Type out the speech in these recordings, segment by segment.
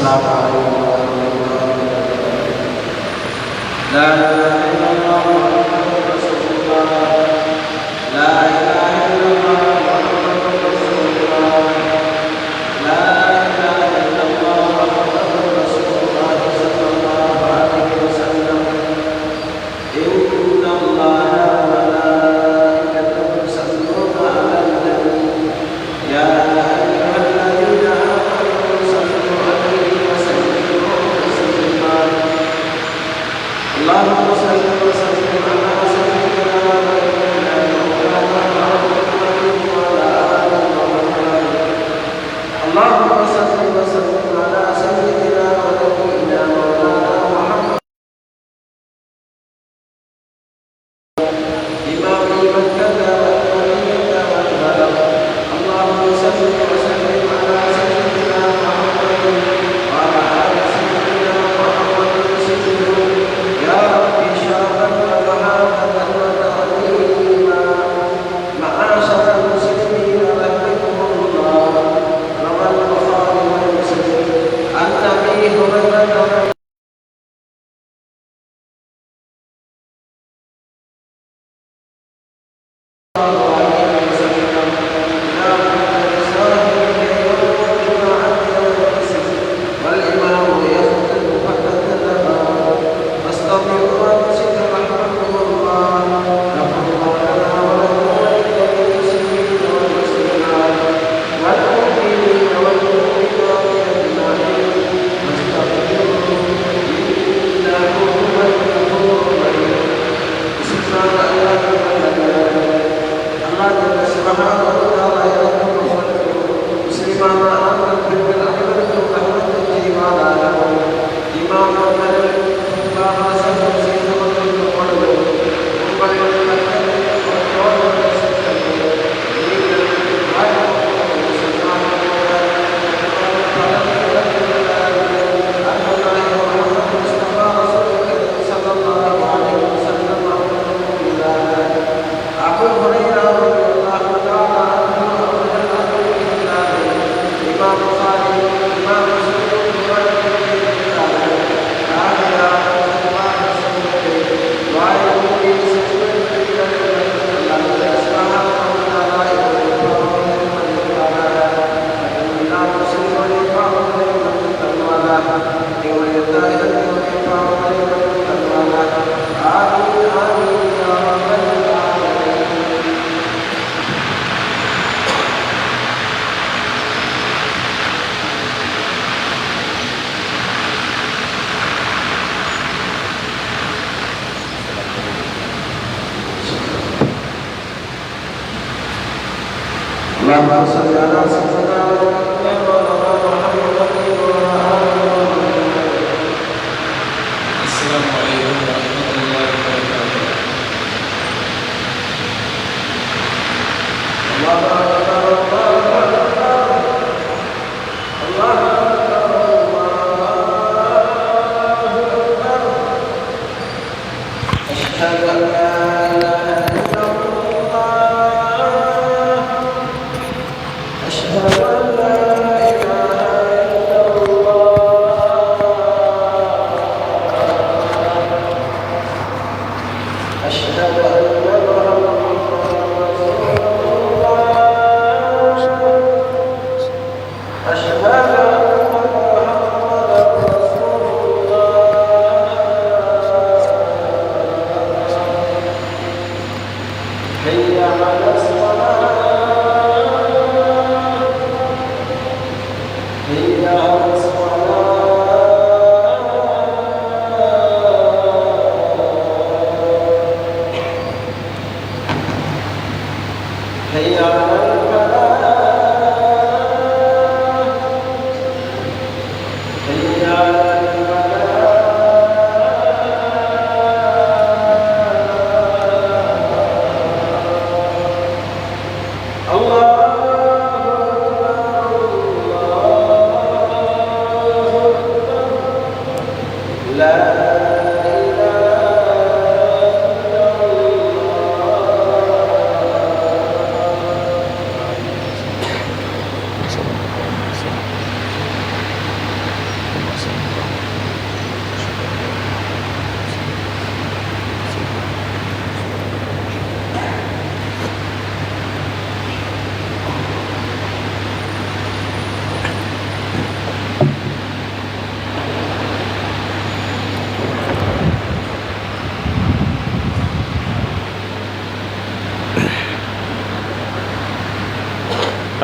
السلام عليكم ورحمة الله وبركاته. لا إله إلا الله محمد رسول الله. لا إله إلا الله محمد رسول الله. لا إله إلا الله محمد رسول الله صلى الله عليه وسلم. إن الله وملائكته يصلون على النبي يا أيها الذين آمنوا صلوا عليه وسلموا تسليما. اللهم صل وسلم على سيدنا ونبينا مولانا محمد وعلى آل محمد. اللهم صل وسلم على سيدنا ونبينا مولانا محمد إمام مكة والمدينة والبلد. اللهم صل وسلم على سيدنا محمد وعلى آل سيدنا محمد وسلم. يا ربي شرفا ومحبة وتعظيما. معاشر المسلمين رحمكم الله. روى البخاري ومسلم عن أبي هريرة اللهم صل على سيدنا محمد وعلى آل محمد. السلام عليكم ورحمة الله وبركاته. الله أكبر الله أكبر الله أكبر الله أكبر. أشهد أن لا إله إلا الله. أشهد أن لا إله إلا الله. أشهد أن محمدا رسول الله. أشهد أن محمدا رسول الله. حي على الصلاة. حي على الصلاة. حي على الفلاح. حي على الفلاح. الله أكبر الله أكبر. لا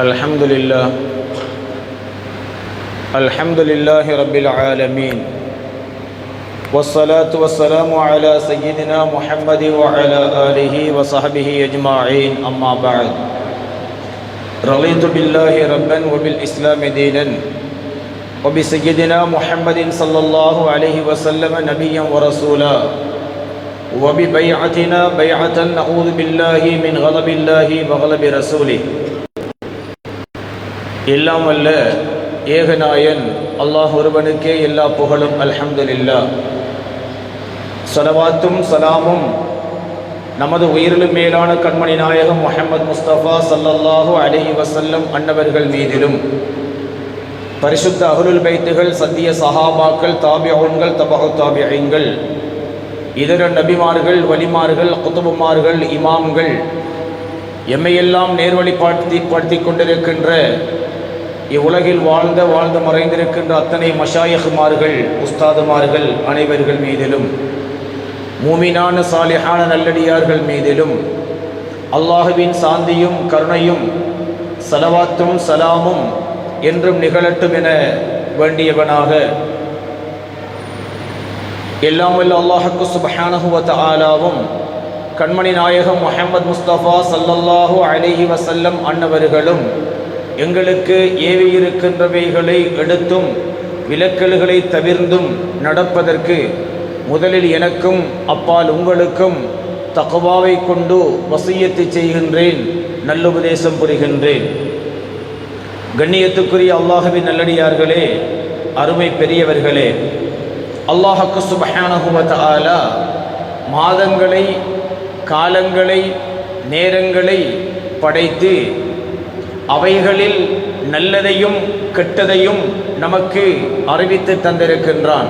الحمد لله رب العالمين والصلاة والسلام على سيدنا محمد وعلى آله وصحبه أجمعين أما بعد رضيت بالله ربا وبالإسلام دينا وبسيدنا محمد صلى الله عليه وسلم نبيا ورسولا وببيعتنا بيعة نعوذ بالله من غضب الله وغضب رسوله எல்லாம் வல்ல ஏகநாயன் அல்லாஹ் ஒருவனுக்கே எல்லா புகழும் அல்ஹம்துலில்லாஹ். ஸலவாத்தும் ஸலாமும் நமது உயிரிலும் மேலான கண்மணி நாயகம் முஹம்மது முஸ்தபா ஸல்லல்லாஹு அலைஹி வஸல்லம் அன்னவர்கள் மீதிலும், பரிசுத்த அஹ்லுல் பைத்துகள், சத்திய சஹாபாக்கள், தாபிஊன்கள், தபஉ தாபிஈன்கள், இதர நபிமார்கள், வலிமார்கள், குதுபுமார்கள், இமாம்கள், எம்மையெல்லாம் நேர்வழிப்படுத்திக் கொண்டிருக்கின்ற இவ்வுலகில் வாழ்ந்து மறைந்திருக்கின்ற அத்தனை மஷாயிஹ்மார்கள், உஸ்தாதுமார்கள் அனைவர்கள் மீதிலும், மூமினான சாலிஹான நல்லடியார்கள் மீதிலும் அல்லாஹுவின் சாந்தியும் கருணையும் ஸலவாத்தும் ஸலாமும் என்றும் நிகழட்டும் என வேண்டியவனாக எல்லாம் வல்ல அல்லாஹ்வுக்கு சுப்ஹானஹு வ தஆலாவும் கண்மணி நாயகம் முஹம்மது முஸ்தபா ஸல்லல்லாஹு அலைஹி வஸல்லம் அன்னவர்களும் எங்களுக்கு ஏவியிருக்கின்றவைகளை எடுத்தும் விலக்கல்களை தவிர்ந்தும் நடப்பதற்கு முதலில் எனக்கும் அப்பால் உங்களுக்கும் தக்வாவை கொண்டு வசியத்தை செய்கின்றேன், நல்லுபதேசம் புரிகின்றேன். கண்ணியத்துக்குரிய அல்லாஹ்வின் நல்லடியார்களே, அருமை பெரியவர்களே, அல்லாஹ்வுக்கு சுப்ஹானஹு வ தஆலா மாதங்களை, காலங்களை, நேரங்களை படைத்து அவைகளில் நல்லதையும் கெட்டதையும் நமக்கு அறிவித்து தந்திருக்கின்றான்.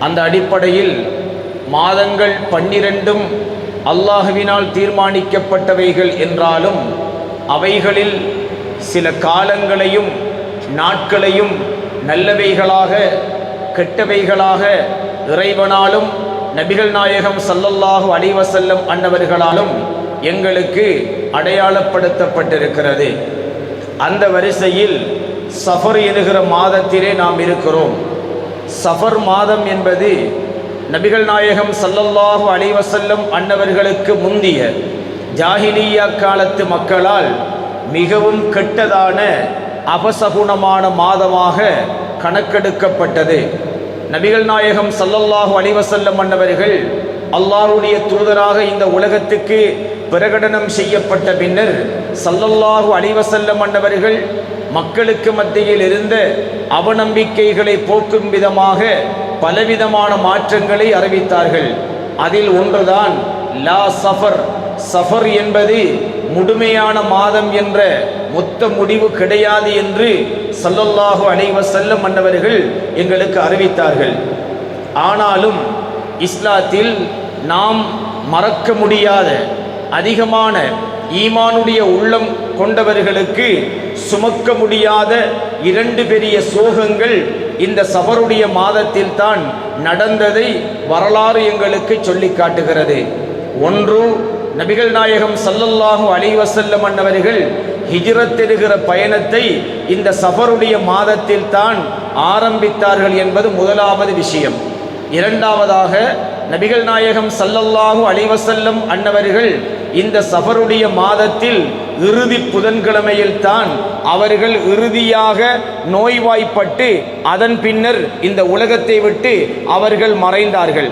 அந்த அடிப்படையில் மாதங்கள் 12 அல்லாஹ்வினால் தீர்மானிக்கப்பட்டவைகள் என்றாலும் அவைகளில் சில காலங்களையும் நாட்களையும் நல்லவைகளாக கெட்டவைகளாக இறைவனாலும் நபிகள் நாயகம் ஸல்லல்லாஹு அலைஹி வஸல்லம் அன்னவர்களாலும் எங்களுக்கு அடையாளப்படுத்தப்பட்டிருக்கிறது. அந்த வரிசையில் சஃபர் என்கிற மாதத்திலே நாம் இருக்கிறோம். சஃபர் மாதம் என்பது நபிகள் நாயகம் ஸல்லல்லாஹு அலைஹி வஸல்லம் அன்னவர்களுக்கு முந்திய ஜாஹிலியா காலத்து மக்களால் மிகவும் கெட்டதான அபசகுணமான மாதமாக கணக்கெடுக்கப்பட்டது. நபிகள் நாயகம் ஸல்லல்லாஹு அலைஹி வஸல்லம் அன்னவர்கள் அல்லாஹ்வுடைய தூதராக இந்த உலகத்துக்கு பிரகடனம் செய்யப்பட்ட பின்னர் ஸல்லல்லாஹு அலைஹி வஸல்லம் அன்னவர்கள் மக்களுக்கு மத்தியில் இருந்த அவநம்பிக்கைகளை போக்கும் விதமாக பலவிதமான மாற்றங்களை அறிவித்தார்கள். அதில் ஒன்றுதான் லா சஃபர். சஃபர் என்பது முழுமையான மாதம் என்ற மொத்த முடிவு கிடையாது என்று ஸல்லல்லாஹு அலைஹி வஸல்லம் அன்னவர்கள் எங்களுக்கு அறிவித்தார்கள். ஆனாலும் இஸ்லாத்தில் நாம் மறக்க முடியாத அதிகமான ஈமானுடைய உள்ளம் கொண்டவர்களுக்கு சுமக்க முடியாத 2 பெரிய சோகங்கள் இந்த சஃபருடைய மாதத்தில் தான் நடந்ததை வரலாறு எங்களுக்கு சொல்லி காட்டுகிறது. ஒன்று, நபிகள் நாயகம் ஸல்லல்லாஹு அலைஹி வஸல்லம் அன்னவர்கள் ஹிஜ்ரத் என்கிற பயணத்தை இந்த சஃபருடைய மாதத்தில் தான் ஆரம்பித்தார்கள் என்பது முதலாவது விஷயம். இரண்டாவதாக, நபிகள் நாயகம் ஸல்லல்லாஹு அலைஹி வஸல்லம் அன்னவர்கள் இந்த சஃபருடைய மாதத்தில் இறுதி புதன்கிழமையில் தான் அவர்கள் இறுதியாக நோய்வாய்ப்பட்டு அதன் பின்னர் இந்த உலகத்தை விட்டு அவர்கள் மறைந்தார்கள்.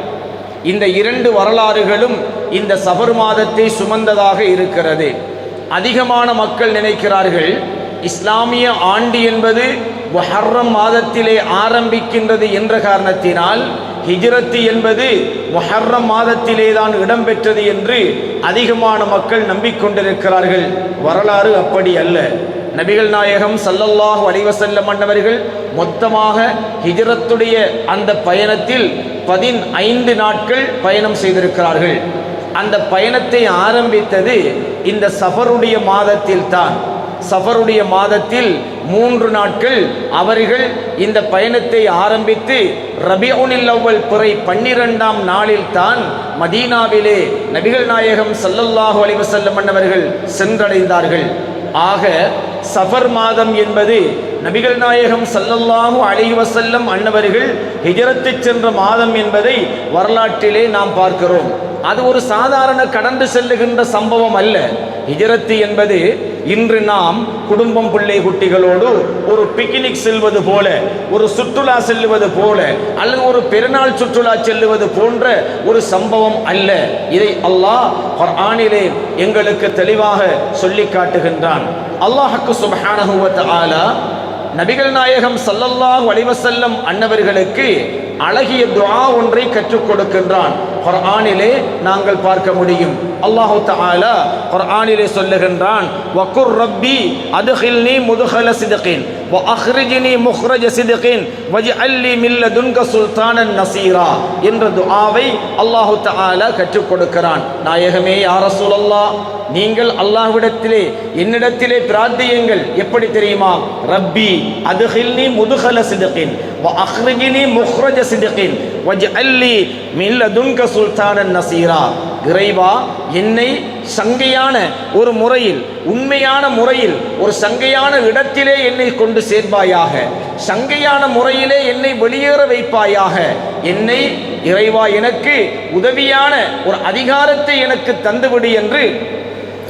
இந்த 2 வரலாறுகளும் இந்த சஃபர் மாதத்தை சுமந்ததாக இருக்கிறது. அதிகமான மக்கள் நினைக்கிறார்கள் இஸ்லாமிய ஆண்டு என்பது முஹர்ரம் மாதத்திலே ஆரம்பிக்கின்றது என்ற காரணத்தினால் ஹிஜ்ரத்து என்பது முஹர்ரம் மாதத்திலே தான் இடம்பெற்றது என்று அதிகமான மக்கள் நம்பிக்கொண்டிருக்கிறார்கள். வரலாறு அப்படி அல்ல. நபிகள் நாயகம் ஸல்லல்லாஹு அலைஹி வஸல்லம் அன்னவர்கள் மொத்தமாக ஹிஜ்ரத்துடைய அந்த பயணத்தில் 15 நாட்கள் பயணம் செய்திருக்கிறார்கள். அந்த பயணத்தை ஆரம்பித்தது இந்த சஃபருடைய மாதத்தில் தான். சஃபருடைய மாதத்தில் 3 நாட்கள் அவர்கள் இந்த பயணத்தை ஆரம்பித்து ரபியுல் அவ்வல் பிறை 12ஆம் நாளில் தான் மதீனாவிலே நபிகள் நாயகம் ஸல்லல்லாஹு அலைஹி வஸல்லம் அவர்கள் சென்றடைந்தார்கள். ஆக சஃபர் மாதம் என்பது நபிகள் நாயகம் ஸல்லல்லாஹு அலைஹி வஸல்லம் அன்னவர்கள் ஹிஜ்ரத்து சென்ற மாதம் என்பதை வரலாற்றிலே நாம் பார்க்கிறோம். அது ஒரு சாதாரண கடந்து செல்லுகின்ற சம்பவம் அல்ல. ஹிஜ்ரத்து என்பது இன்று நாம் குடும்பம் பிள்ளை குட்டிகளோடு ஒரு பிக்னிக் செல்வது போல, ஒரு சுற்றுலா செல்லுவது போல, அல்லது ஒரு பெருநாள் சுற்றுலா செல்லுவது போன்ற ஒரு சம்பவம் அல்ல. இதை அல்லாஹ் குர்ஆனிலே எங்களுக்கு தெளிவாக சொல்லி காட்டுகின்றான். அல்லாஹ் சுப்ஹானஹு வ தஆலா நபிகள் நாயகம் ஸல்லல்லாஹு அலைஹி வஸல்லம் அன்னவர்களுக்கு அழகிய துஆ ஒன்றை கற்றுக் கொடுக்கின்றான். குர்ஆனிலே நாங்கள் பார்க்க முடியும். அல்லாஹ் தஆலா குர்ஆனிலே சொல்லுகின்றான், வகுர் ரப்பி அத்கில்னி முத்கல சித்கின் வ அக்ரிஜ்னி முக்ரஜ சித்கின் வஜ்அல்லி மின் லதுன்க சுல்தானன் நஸீரா என்ற துஆவை அல்லாஹ் தஆலா கற்றுக் கொடுக்கிறான். நாயகமே யா ரசூலல்லாஹ், நீங்கள் அல்லாஹ்விடத்திலே என்னிடத்திலே பிரார்த்தியுங்கள். எப்படி தெரியுமா? ரப்பி அத்கில்னி முத்கல சித்கின் வ அக்ரிஜ்னி முக்ரஜ சித்கின் வஜ்அல்லி மின் லதுன்க சுல்தானன் நஸீரா. இறைவா, என்னை சங்கையான ஒரு முறையில், உண்மையான முறையில், ஒரு சங்கையான இடத்திலே என்னை கொண்டு சேர்ப்பாயாக, சங்கையான முறையிலே என்னை வெளியேற வைப்பாயாக. என்னை இறைவா எனக்கு உதவியான ஒரு அதிகாரத்தை எனக்கு தந்துவிடு என்று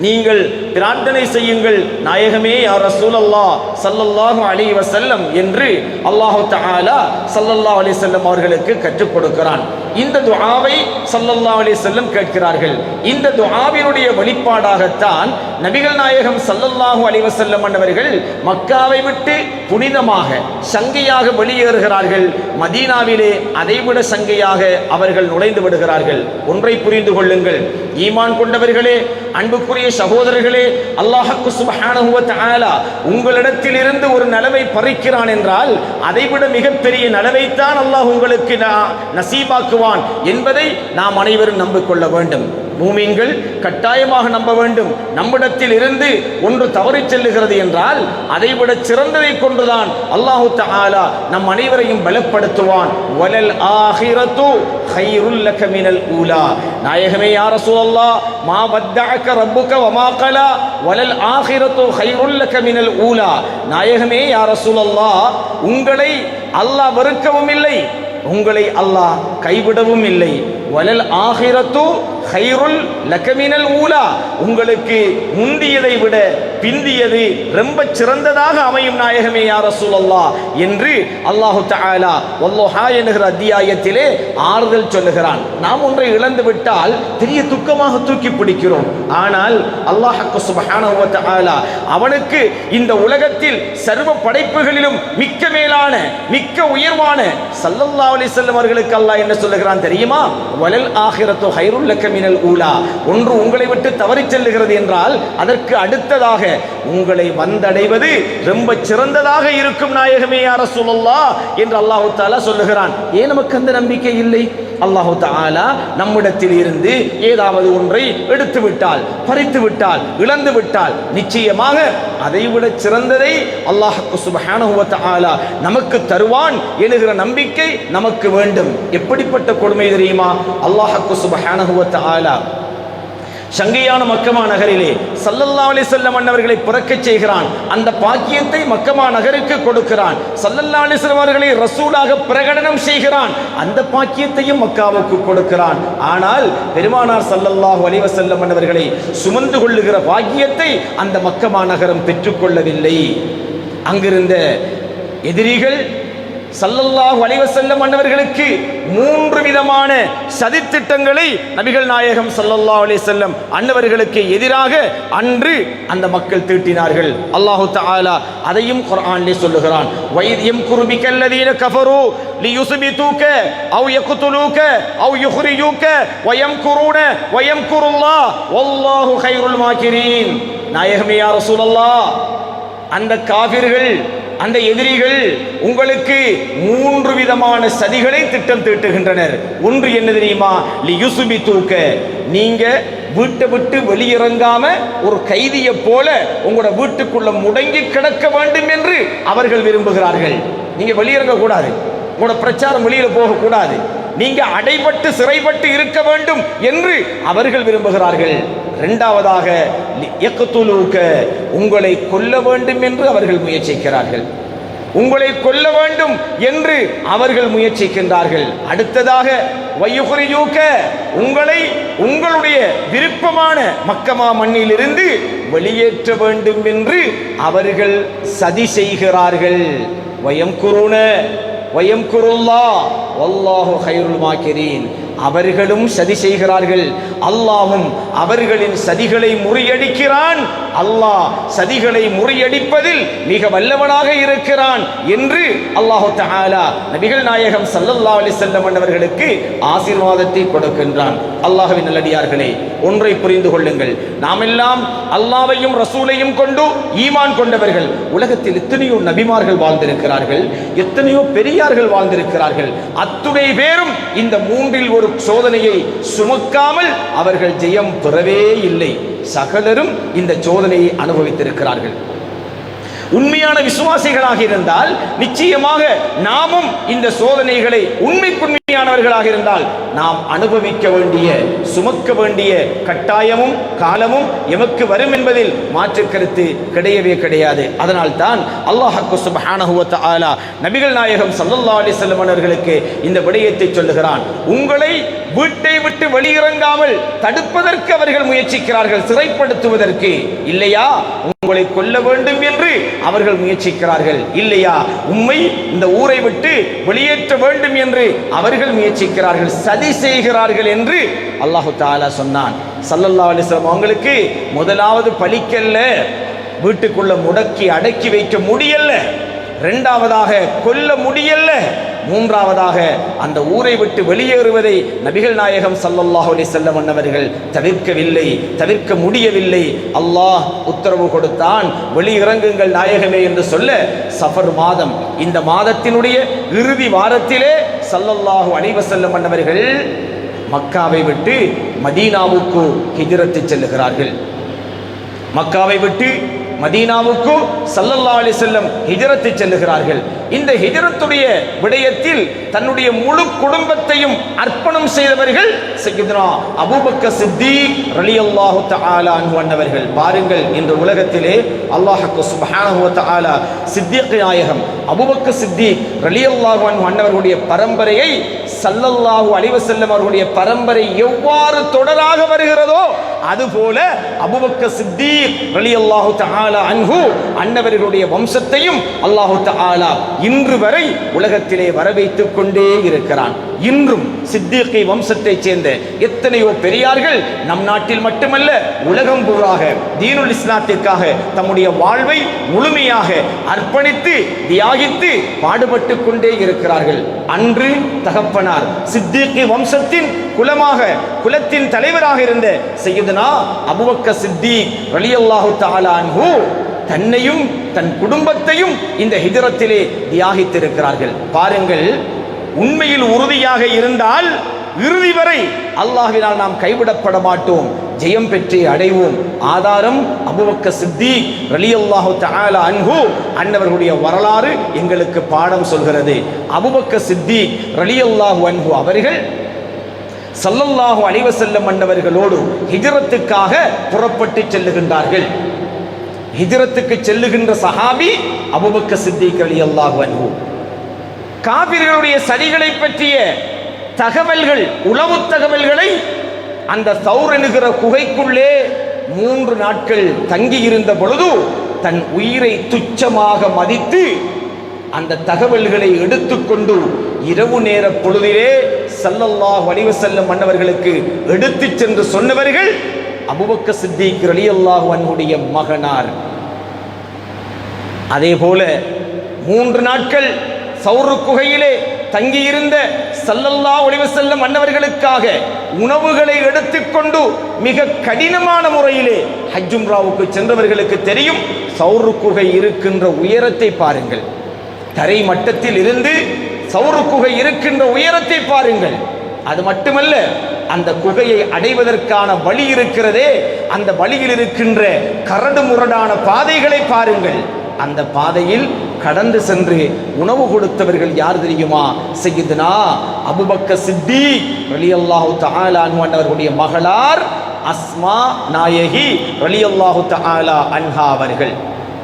நீங்கள் பிரார்த்தனை செய்யுங்கள் நாயகமே யா ரசூலல்லாஹ் ஸல்லல்லாஹு அலைஹி வஸல்லம் என்று அல்லாஹ் தஆலா ஸல்லல்லாஹு அலைஹி வஸல்லம் அவர்களுக்கு கற்றுக் கொடுக்கிறான். இந்த துஆவை ஸல்லல்லாஹு அலைஹி வஸல்லம் கேட்கிறார்கள். இந்த துஆவினுடைய வெளிப்பாடாகத்தான் நபிகள் நாயகம் ஸல்லல்லாஹு அலைஹி வஸல்லம் அவர்கள் மக்காவை விட்டு புனிதமாக சங்கையாக வெளியேறுகிறார்கள். மதீனாவிலே அதைவிட சங்கையாக அவர்கள் நுழைந்து விடுகிறார்கள். ஒன்றை புரிந்து கொள்ளுங்கள், ஈமான் கொண்டவர்களே, அன்புக்குரிய சகோதரர்களே, அல்லாஹ் சுப்ஹானஹு வ தஆலா உங்களிடத்தில் இருந்து ஒரு நலவை பறிக்கிறான் என்றால் அதைவிட மிகப்பெரிய நலவைத்தான் அல்லாஹ் உங்களுக்கு நசீபாக்குவான் என்பதை நாம் அனைவரும் நம்பிக்கொள்ள வேண்டும். மூமின்கள் கட்டாயமாக நம்ப வேண்டும். நம்மிடத்தில் இருந்து ஒன்று தவறி செல்லுகிறது என்றால் அதைவிட சிறந்ததை கொண்டுதான் அல்லாஹ் தஆலா நம் அனைவரையும் பலப்படுத்துவான். வலல் ஆகிரத்து கைருல் லக மினல் ஊலா. நாயகமே யா ரசூலல்லாஹ், மா வத்தஅக ரப்புக வமா கலா வலல் ஆகிரத்து கைருல் லக மினல் ஊலா. நாயகமே யா ரசூலல்லாஹ், உங்களை அல்லாஹ் வெறுக்கவும் இல்லை, உங்களை அல்லாஹ் கைவிடவும் இல்லை. வலல் ஆகிரத்து கைருல் லக மினல் ஊலா. உங்களுக்கு முந்தியதை விட பிந்தியது ரொம்ப சிறந்ததாக அமையும் நாயகமே யா ரசூலல்லாஹ் என்று அல்லாஹ் தஆலா வல்லஹா என்கிற அத்தியாயத்திலே ஆறுதல் சொல்லுகிறான். நாம் ஒன்றை இழந்து விட்டால் பெரிய துக்கமாக தூக்கி பிடிக்கிறோம். ஆனால் அல்லாஹ் சுப்ஹானஹு வ தஆலா அவனுக்கு இந்த உலகத்தில் சர்வ படைப்புகளிலும் மிக்க மேலான, மிக்க உயர்வான ஸல்லல்லாஹு அலைஹி வஸல்லம் அவர்களுக்கு அல்லாஹ் என்ன சொல்லுகிறான் தெரியுமா? வலல் ஆகிரத்து கைருல் லக மினல் ஊலா. ஒன்று உங்களை விட்டு தவறி செல்லுகிறது என்றால் அதற்கு அடுத்ததாக உங்களை வந்தடைவது ரொம்ப சிறந்ததாக இருக்கும் நாயகமே யா ரசூலல்லாஹ் என்று அல்லாஹ் தஆலா சொல்லுகிறான். ஏன் நமக்கு அந்த நம்பிக்கை இல்லை? அல்லாஹ் தஆலா நம்மிடத்தில் இருந்து ஏதாவது ஒன்றை எடுத்து விட்டால், பறித்து விட்டால், இழந்து விட்டால் நிச்சயமாக அதைவிட சிறந்ததை அல்லாஹ் சுப்ஹானஹு வ தஆலா நமக்கு தருவான் என்கிற நம்பிக்கை நமக்கு வேண்டும். எப்படிப்பட்ட கொடுமை தெரியுமா? அல்லாஹ் சுப்ஹானஹு வ தஆலா சங்கையான மக்கமா நகரிலே ஸல்லல்லாஹு அலைஹி வஸல்லம் அன்னவர்களை பிறக்கச் செய்கிறான். அந்த பாக்கியத்தை மக்கமா நகருக்கு கொடுக்கிறான். ஸல்லல்லாஹு அலைஹி வஸல்லம் அவர்களை ரசூலாக பிரகடனம் செய்கிறான். அந்த பாக்கியத்தையும் மக்காவுக்கு கொடுக்கிறான். ஆனால் பெருமானார் ஸல்லல்லாஹு அலைஹி வஸல்லம் அன்னவர்களை சுமந்து கொள்ளுகிற பாக்கியத்தை அந்த மக்கமா நகரம் பெற்றுக்கொள்ளவில்லை. அங்கிருந்த எதிரிகள் ஸல்லல்லாஹு அலைஹி வஸல்லம் அன்னவர்களுக்கு 3 விதமான சதித்திட்டங்களை நபிகள் நாயகம் ஸல்லல்லாஹு அலைஹி வஸல்லம் அன்னவர்களுக்கு எதிராக அன்று அந்த மக்கள் தீட்டினார்கள். அல்லாஹ் தஆலா அதையும் குர்ஆனிலே சொல்லுகிறான். வைத் யம்குரு பிகல்லதீன கஃபரு லியுஸ்பிதுக அவ் யக்துலூக அவ் யுக்ரிஜூக வயம்குரூன வயம்குருல்லாஹ் வல்லாஹு கைருல் மாக்கிரீன். நாயகமே யா ரசூலல்லாஹ், அந்த காஃபிர்கள், அந்த எதிரிகள் உங்களுக்கு 3 விதமான சதிகளை திட்டம் தீட்டுகின்றனர். ஒன்று என்ன தெரியுமா? லியுஸ்பிதுக, நீங்க வீட்டை விட்டு வெளியிறங்காம ஒரு கைதியை போல உங்களோட வீட்டுக்குள்ள முடங்கி கிடக்க வேண்டும் என்று அவர்கள் விரும்புகிறார்கள். நீங்க வெளியிறங்க கூடாது, உங்களோட பிரச்சாரம் வெளியில போகக்கூடாது, நீங்க அடைபட்டு சிறைப்பட்டு இருக்க வேண்டும் என்று அவர்கள் விரும்புகிறார்கள். இரண்டாவதாக யக்துலூக, உங்களை கொல்ல வேண்டும் என்று அவர்கள் முயற்சிக்கிறார்கள். உங்களை கொல்ல வேண்டும் என்று அவர்கள் முயற்சிக்கின்றார்கள். அடுத்ததாக வயுஹ்ரிஜூக, உங்களை உங்களுடைய விருப்பமான மக்கமா மண்ணிலிருந்து வெளியேற்ற வேண்டும் என்று அவர்கள் சதி செய்கிறார்கள். வயம்குருன வயம்குருல்லாஹ் வல்லாஹு கைருல் மாக்கிரீன், அவர்களும் சதி செய்கிறார்கள், அல்லாஹ்வும் அவர்களின் சதிகளை முறியடிக்கிறான். அல்லாஹ் சதிகளை முறியடிப்பதில் மிக வல்லவனாக இருக்கிறான் என்று அல்லாஹ் தஆலா நபிகள் நாயகம் ஸல்லல்லாஹு அலைஹி வஸல்லம் அவர்களுக்கு ஆசீர்வாதத்தை கொடுக்கின்றான். அல்லாஹ்வின் நல்லடியார்களே, ஒன்றை புரிந்து கொள்ளுங்கள். நாம் எல்லாம் அல்லாஹ்வையும் ரசூலையும் கொண்டு ஈமான் கொண்டவர்கள். உலகத்தில் எத்தனையோ நபிமார்கள் வாழ்ந்திருக்கிறார்கள், எத்தனையோ பெரியார்கள் வாழ்ந்திருக்கிறார்கள். அத்துணை பேரும் இந்த மூன்றில் ஒரு சோதனையை சுமக்காமல் அவர்கள் ஜெயம் பெறவே இல்லை. சகலரும் இந்த சோதனையை அனுபவித்திருக்கிறார்கள். உண்மையான விசுவாசிகளாக இருந்தால் நிச்சயமாக நாமும் இந்த சோதனைகளை உண்மைக்குண்மையானவர்களாக இருந்தால் நாம் அனுபவிக்க வேண்டிய சுமக்க வேண்டிய கட்டாயமும் காலமும் எமக்கு வரும் என்பதில் மாற்று கருத்து கிடையவே கிடையாது. அதனால் தான் அல்லாஹ் சுப்ஹானஹு வ தஆலா நபிகள் நாயகம் ஸல்லல்லாஹு அலைஹி வஸல்லம் அவர்களுக்கு இந்த விடயத்தை சொல்லுகிறான். உங்களை வீட்டை விட்டு வெளியிறங்காமல் தடுப்பதற்கு அவர்கள் முயற்சிக்கிறார்கள், சிறைப்படுத்துவதற்கு. இல்லையா, உங்களை கொல்ல வேண்டும் என்று அவர்கள் முயற்சிக்கிறார்கள். இல்லையா, உம்மை இந்த ஊரை விட்டு வெளியேற்ற வேண்டும் என்று அவர்கள் முயற்சிக்கிறார்கள், சதி செய்கிறார்கள் என்று அல்லாஹு தஆலா சொன்னான். ஸல்லல்லாஹு அலைஹி வஸல்லம் அவங்களுக்கு முதலாவது பலிக்கல்ல, வீட்டுக்குள்ள முடக்கி அடக்கி வைக்க முடியல. இரண்டாவதாக கொல்ல முடியல. மூன்றாவதாக அந்த ஊரை விட்டு வெளியேறுவதை நபிகள் நாயகம் ஸல்லல்லாஹு அலைஹி வஸல்லம் அவர்கள் தவிர்க்க முடியவில்லை. அல்லாஹ் உத்தரவு கொடுத்தான், வெளியிறங்குங்கள் நாயகமே என்று சொல்ல, சஃபர் மாதம், இந்த மாதத்தினுடைய இறுதி வாரத்திலே ஸல்லல்லாஹு அலைஹி வஸல்லம் அவர்கள் மக்காவை விட்டு மதீனாவுக்கு ஹிஜ்ரத் செல்லுகிறார்கள். மக்காவை விட்டு மதீனாவுக்கு ஸல்லல்லாஹு அலைஹி வஸல்லம் ஹிஜ்ரத் செல்லுகிறார்கள். இந்த ஹிஜ்ரத்துடைய விடயத்தில் தன்னுடைய முழு குடும்பத்தையும் அர்ப்பணம் செய்தவர்கள் சய்யிதுனா அபூபக்கர் சித்தீக் ரலியல்லாஹு தஆலா அன்ஹு அன்னவர்கள். பாருங்கள், இந்த உலகத்திலே அல்லாஹ் சுப்ஹானஹு வ தஆலா சித்தீக் நாயகம் அபூபக்கர் சித்தீக் ரலியல்லாஹு அன்ஹு அன்னவர்களுடைய பரம்பரையை ஸல்லல்லாஹு அலைஹி வஸல்லம் அவர்களுடைய பரம்பரை எவ்வாறு தொடராக வருகிறதோ அதுபோல அபூபக்கர் சித்தீக் ரலியல்லாஹு தஆலா அன்ஹு அன்னவர்களுடைய வம்சத்தையும் அல்லாஹ் தஆலா இன்று வரை உலகத்திலே வரவைத்துக் கொண்டே இருக்கிறான். இன்றும் சித்தீக்கை வம்சத்தை சேர்ந்த எத்தனையோ பெரியார்கள் நம் நாட்டில் மட்டுமல்ல உலகம் பூராக தீனுல் இஸ்லாத்திற்காக தம்முடைய வாழ்வை முழுமையாக அர்ப்பணித்து தியாகித்து பாடுபட்டு கொண்டே இருக்கிறார்கள். அன்று தகப்பனார் சித்தீக்கை வம்சத்தின் குலத்தின் தலைவராக இருந்த சய்யிதுனா அபூபக்கர் சித்தீக் ரலியல்லாஹு தஆலா அன்ஹு தன்னையும் தன் குடும்பத்தையும் இந்த ஹிஜ்ரத்திலே தியாகித்திருக்கிறார்கள். பாருங்கள், உண்மையில் உறுதியாக இருந்தால் இறுதி வரை அல்லாஹ்வினால் நாம் கைவிடப்பட மாட்டோம், ஜெயம் பெற்றே அடைவோம். ஆதாரம் அபூபக்கர் சித்தீக் ரலியல்லாஹு தஆலா அன்ஹு அன்னவர்களுடைய வரலாறு எங்களுக்கு பாடம் சொல்கிறது. அபூபக்கர் சித்தீக் ரலியல்லாஹு அன்ஹு அவர்கள் ஸல்லல்லாஹு அலைஹி வஸல்லம் அன்னவர்களோடு ஹிஜ்ரத்துக்காக புறப்பட்டு செல்லுகின்றார்கள். ஹிஜ்ரத்துக்கு செல்லுகின்ற சஹாபி அபூபக்கர் சித்தீக் ரலியல்லாஹு அன்ஹு. காபிர்களுடைய சதிகளை பற்றிய தகவல்கள், உளவு தகவல்களை அந்த தௌர் என்கிற குகைக்குள்ளே 3 நாட்கள் தங்கி இருந்த பொழுது தன் உயிரை துச்சமாக மதித்து அந்த தகவல்களை எடுத்துக்கொண்டு இரவு நேர பொழுதிலே ஸல்லல்லாஹு அலைஹி வஸல்லம் அன்னவர்களுக்கு எடுத்துச் சென்று சொன்னவர்கள் அபூபக்கர் சித்தீக் ரலியல்லாஹு அன்ஹுடைய மகனார். அதே போல 3 நாட்கள் சௌர் குகையிலே தங்கியிருந்த ஸல்லல்லாஹு அலைஹி வஸல்லம் அன்னவர்களுக்காக உணவுகளை எடுத்துக்கொண்டு மிக கடினமான முறையிலே ஹஜ் உம்ராவுக்கு சென்றவர்களுக்கு தெரியும். சௌர் குகை இருக்கின்ற உயரத்தை பாருங்கள், தரை மட்டத்தில் இருந்து சௌர் குகை இருக்கின்ற உயரத்தை பாருங்கள். அது மட்டுமல்ல, அந்த குகையை அடைவதற்கான வழி இருக்கிறதே, அந்த வழியில் இருக்கின்ற கரடு முரடான பாதைகளை பாருங்கள். அந்த பாதையில் கடந்து சென்று உணவு கொடுத்தவர்கள் யார் தெரியுமா? சய்யிதுனா அபூபக்கர் சித்தீக் ரலியல்லாஹு தஆலா அன்ஹு அவர்களுடைய மகளார் அஸ்மா நாயகி ரலியல்லாஹு தஆலா அன்ஹா அவர்கள்.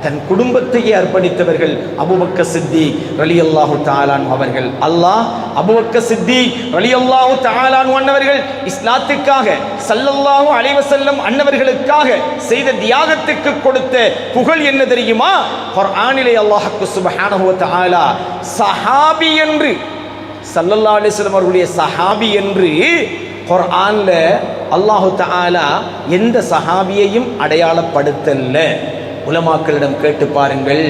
தன் குடும்பத்தையே அர்ப்பணித்தவர்கள் அபூபக்கர் சித்திக் ரலியல்லாஹு தஆலா அவர்கள். அல்லாஹ் அபூபக்கர் சித்திக் ரலியல்லாஹு தஆலா அன்னவர்கள் இஸ்லாத்துக்காக ஸல்லல்லாஹு அலைஹி வஸல்லம் அன்னவர்களுக்காக செய்த தியாகத்துக்கு கொடுத்த புகழ் என்ன தெரியுமா? குர்ஆனிலே அல்லாஹ் சுப்ஹானஹு வ தஆலா சஹாபி என்று, ஸல்லல்லாஹு அலைஹி வஸல்லம் அவர்களுடைய சஹாபி என்று குர்ஆன்ல அல்லாஹ் தஆலா எந்த சஹாபியையும் அடையாளப்படுத்தல்ல. உலமாக்களிடம் கேட்டு பாருங்கள்,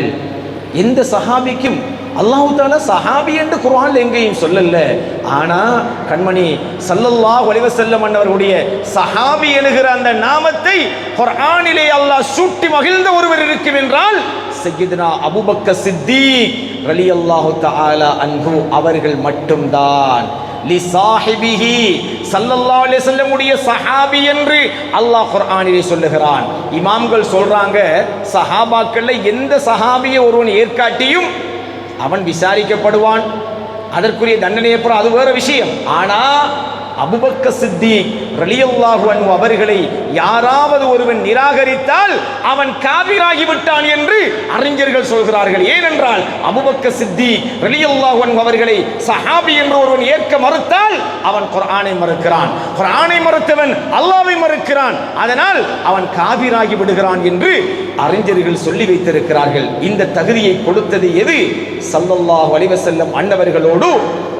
எந்த சஹாபிக்கும் அல்லாஹ் தஆலா சஹாபி என்று குர்ஆன்ல எங்கேயும் சொல்லல. ஆனா கண்மணி ஸல்லல்லாஹு அலைஹி வஸல்லம் அன்னவர்களுடைய சஹாபி என்கிற அந்த நாமத்தை குர்ஆனிலே அல்லாஹ் சூட்டி மகிழ்ந்த ஒருவர் இருக்கும் என்றால் சய்யிதுனா அபூபக்கர் சித்திக் ரலியல்லாஹு தஆலா அன்ஹு அவர்கள் மட்டும்தான். லிசாஹிபிஹி ஸல்லல்லாஹு அலைஹி வஸல்லம் உடைய சஹாபி என்று அல்லாஹ் குர்ஆனிலே சொல்லுகிறான். இமாம்கள் சொல்றாங்க, சஹாபாக்கள்ல எந்த சஹாபியை ஒருவன் ஏற்காட்டியும் அவன் விசாரிக்கப்படுவான், அதற்குரிய தண்டனை ஏற்படும், அது வேற விஷயம். ஆனா அபூபக்கர் சித்திக் ரலியல்லாஹு அன்ஹு அவர்களை யாராவது ஒருவன் நிராகரித்தால் அவன் காபிராகி விட்டான் என்று அறிஞர்கள் சொல்கிறார்கள். ஏனென்றால் அபூபக்கர் சித்திக் ரலியல்லாஹு அன்ஹு அவர்களை சஹாபி என்று ஒருவன் ஏற்க மறுத்தால் அவன் குர்ஆனை மறுக்கிறான், குர்ஆனை மறுத்தவன் அல்லாஹ்வை மறுக்கிறான், அதனால் அவன் காபிராகி விடுகிறான் என்று அறிஞர்கள் சொல்லி வைத்திருக்கிறார்கள். இந்த தகுதியை கொடுத்தது எது? ஸல்லல்லாஹு அலைஹி வஸல்லம் அன்னவர்களோடு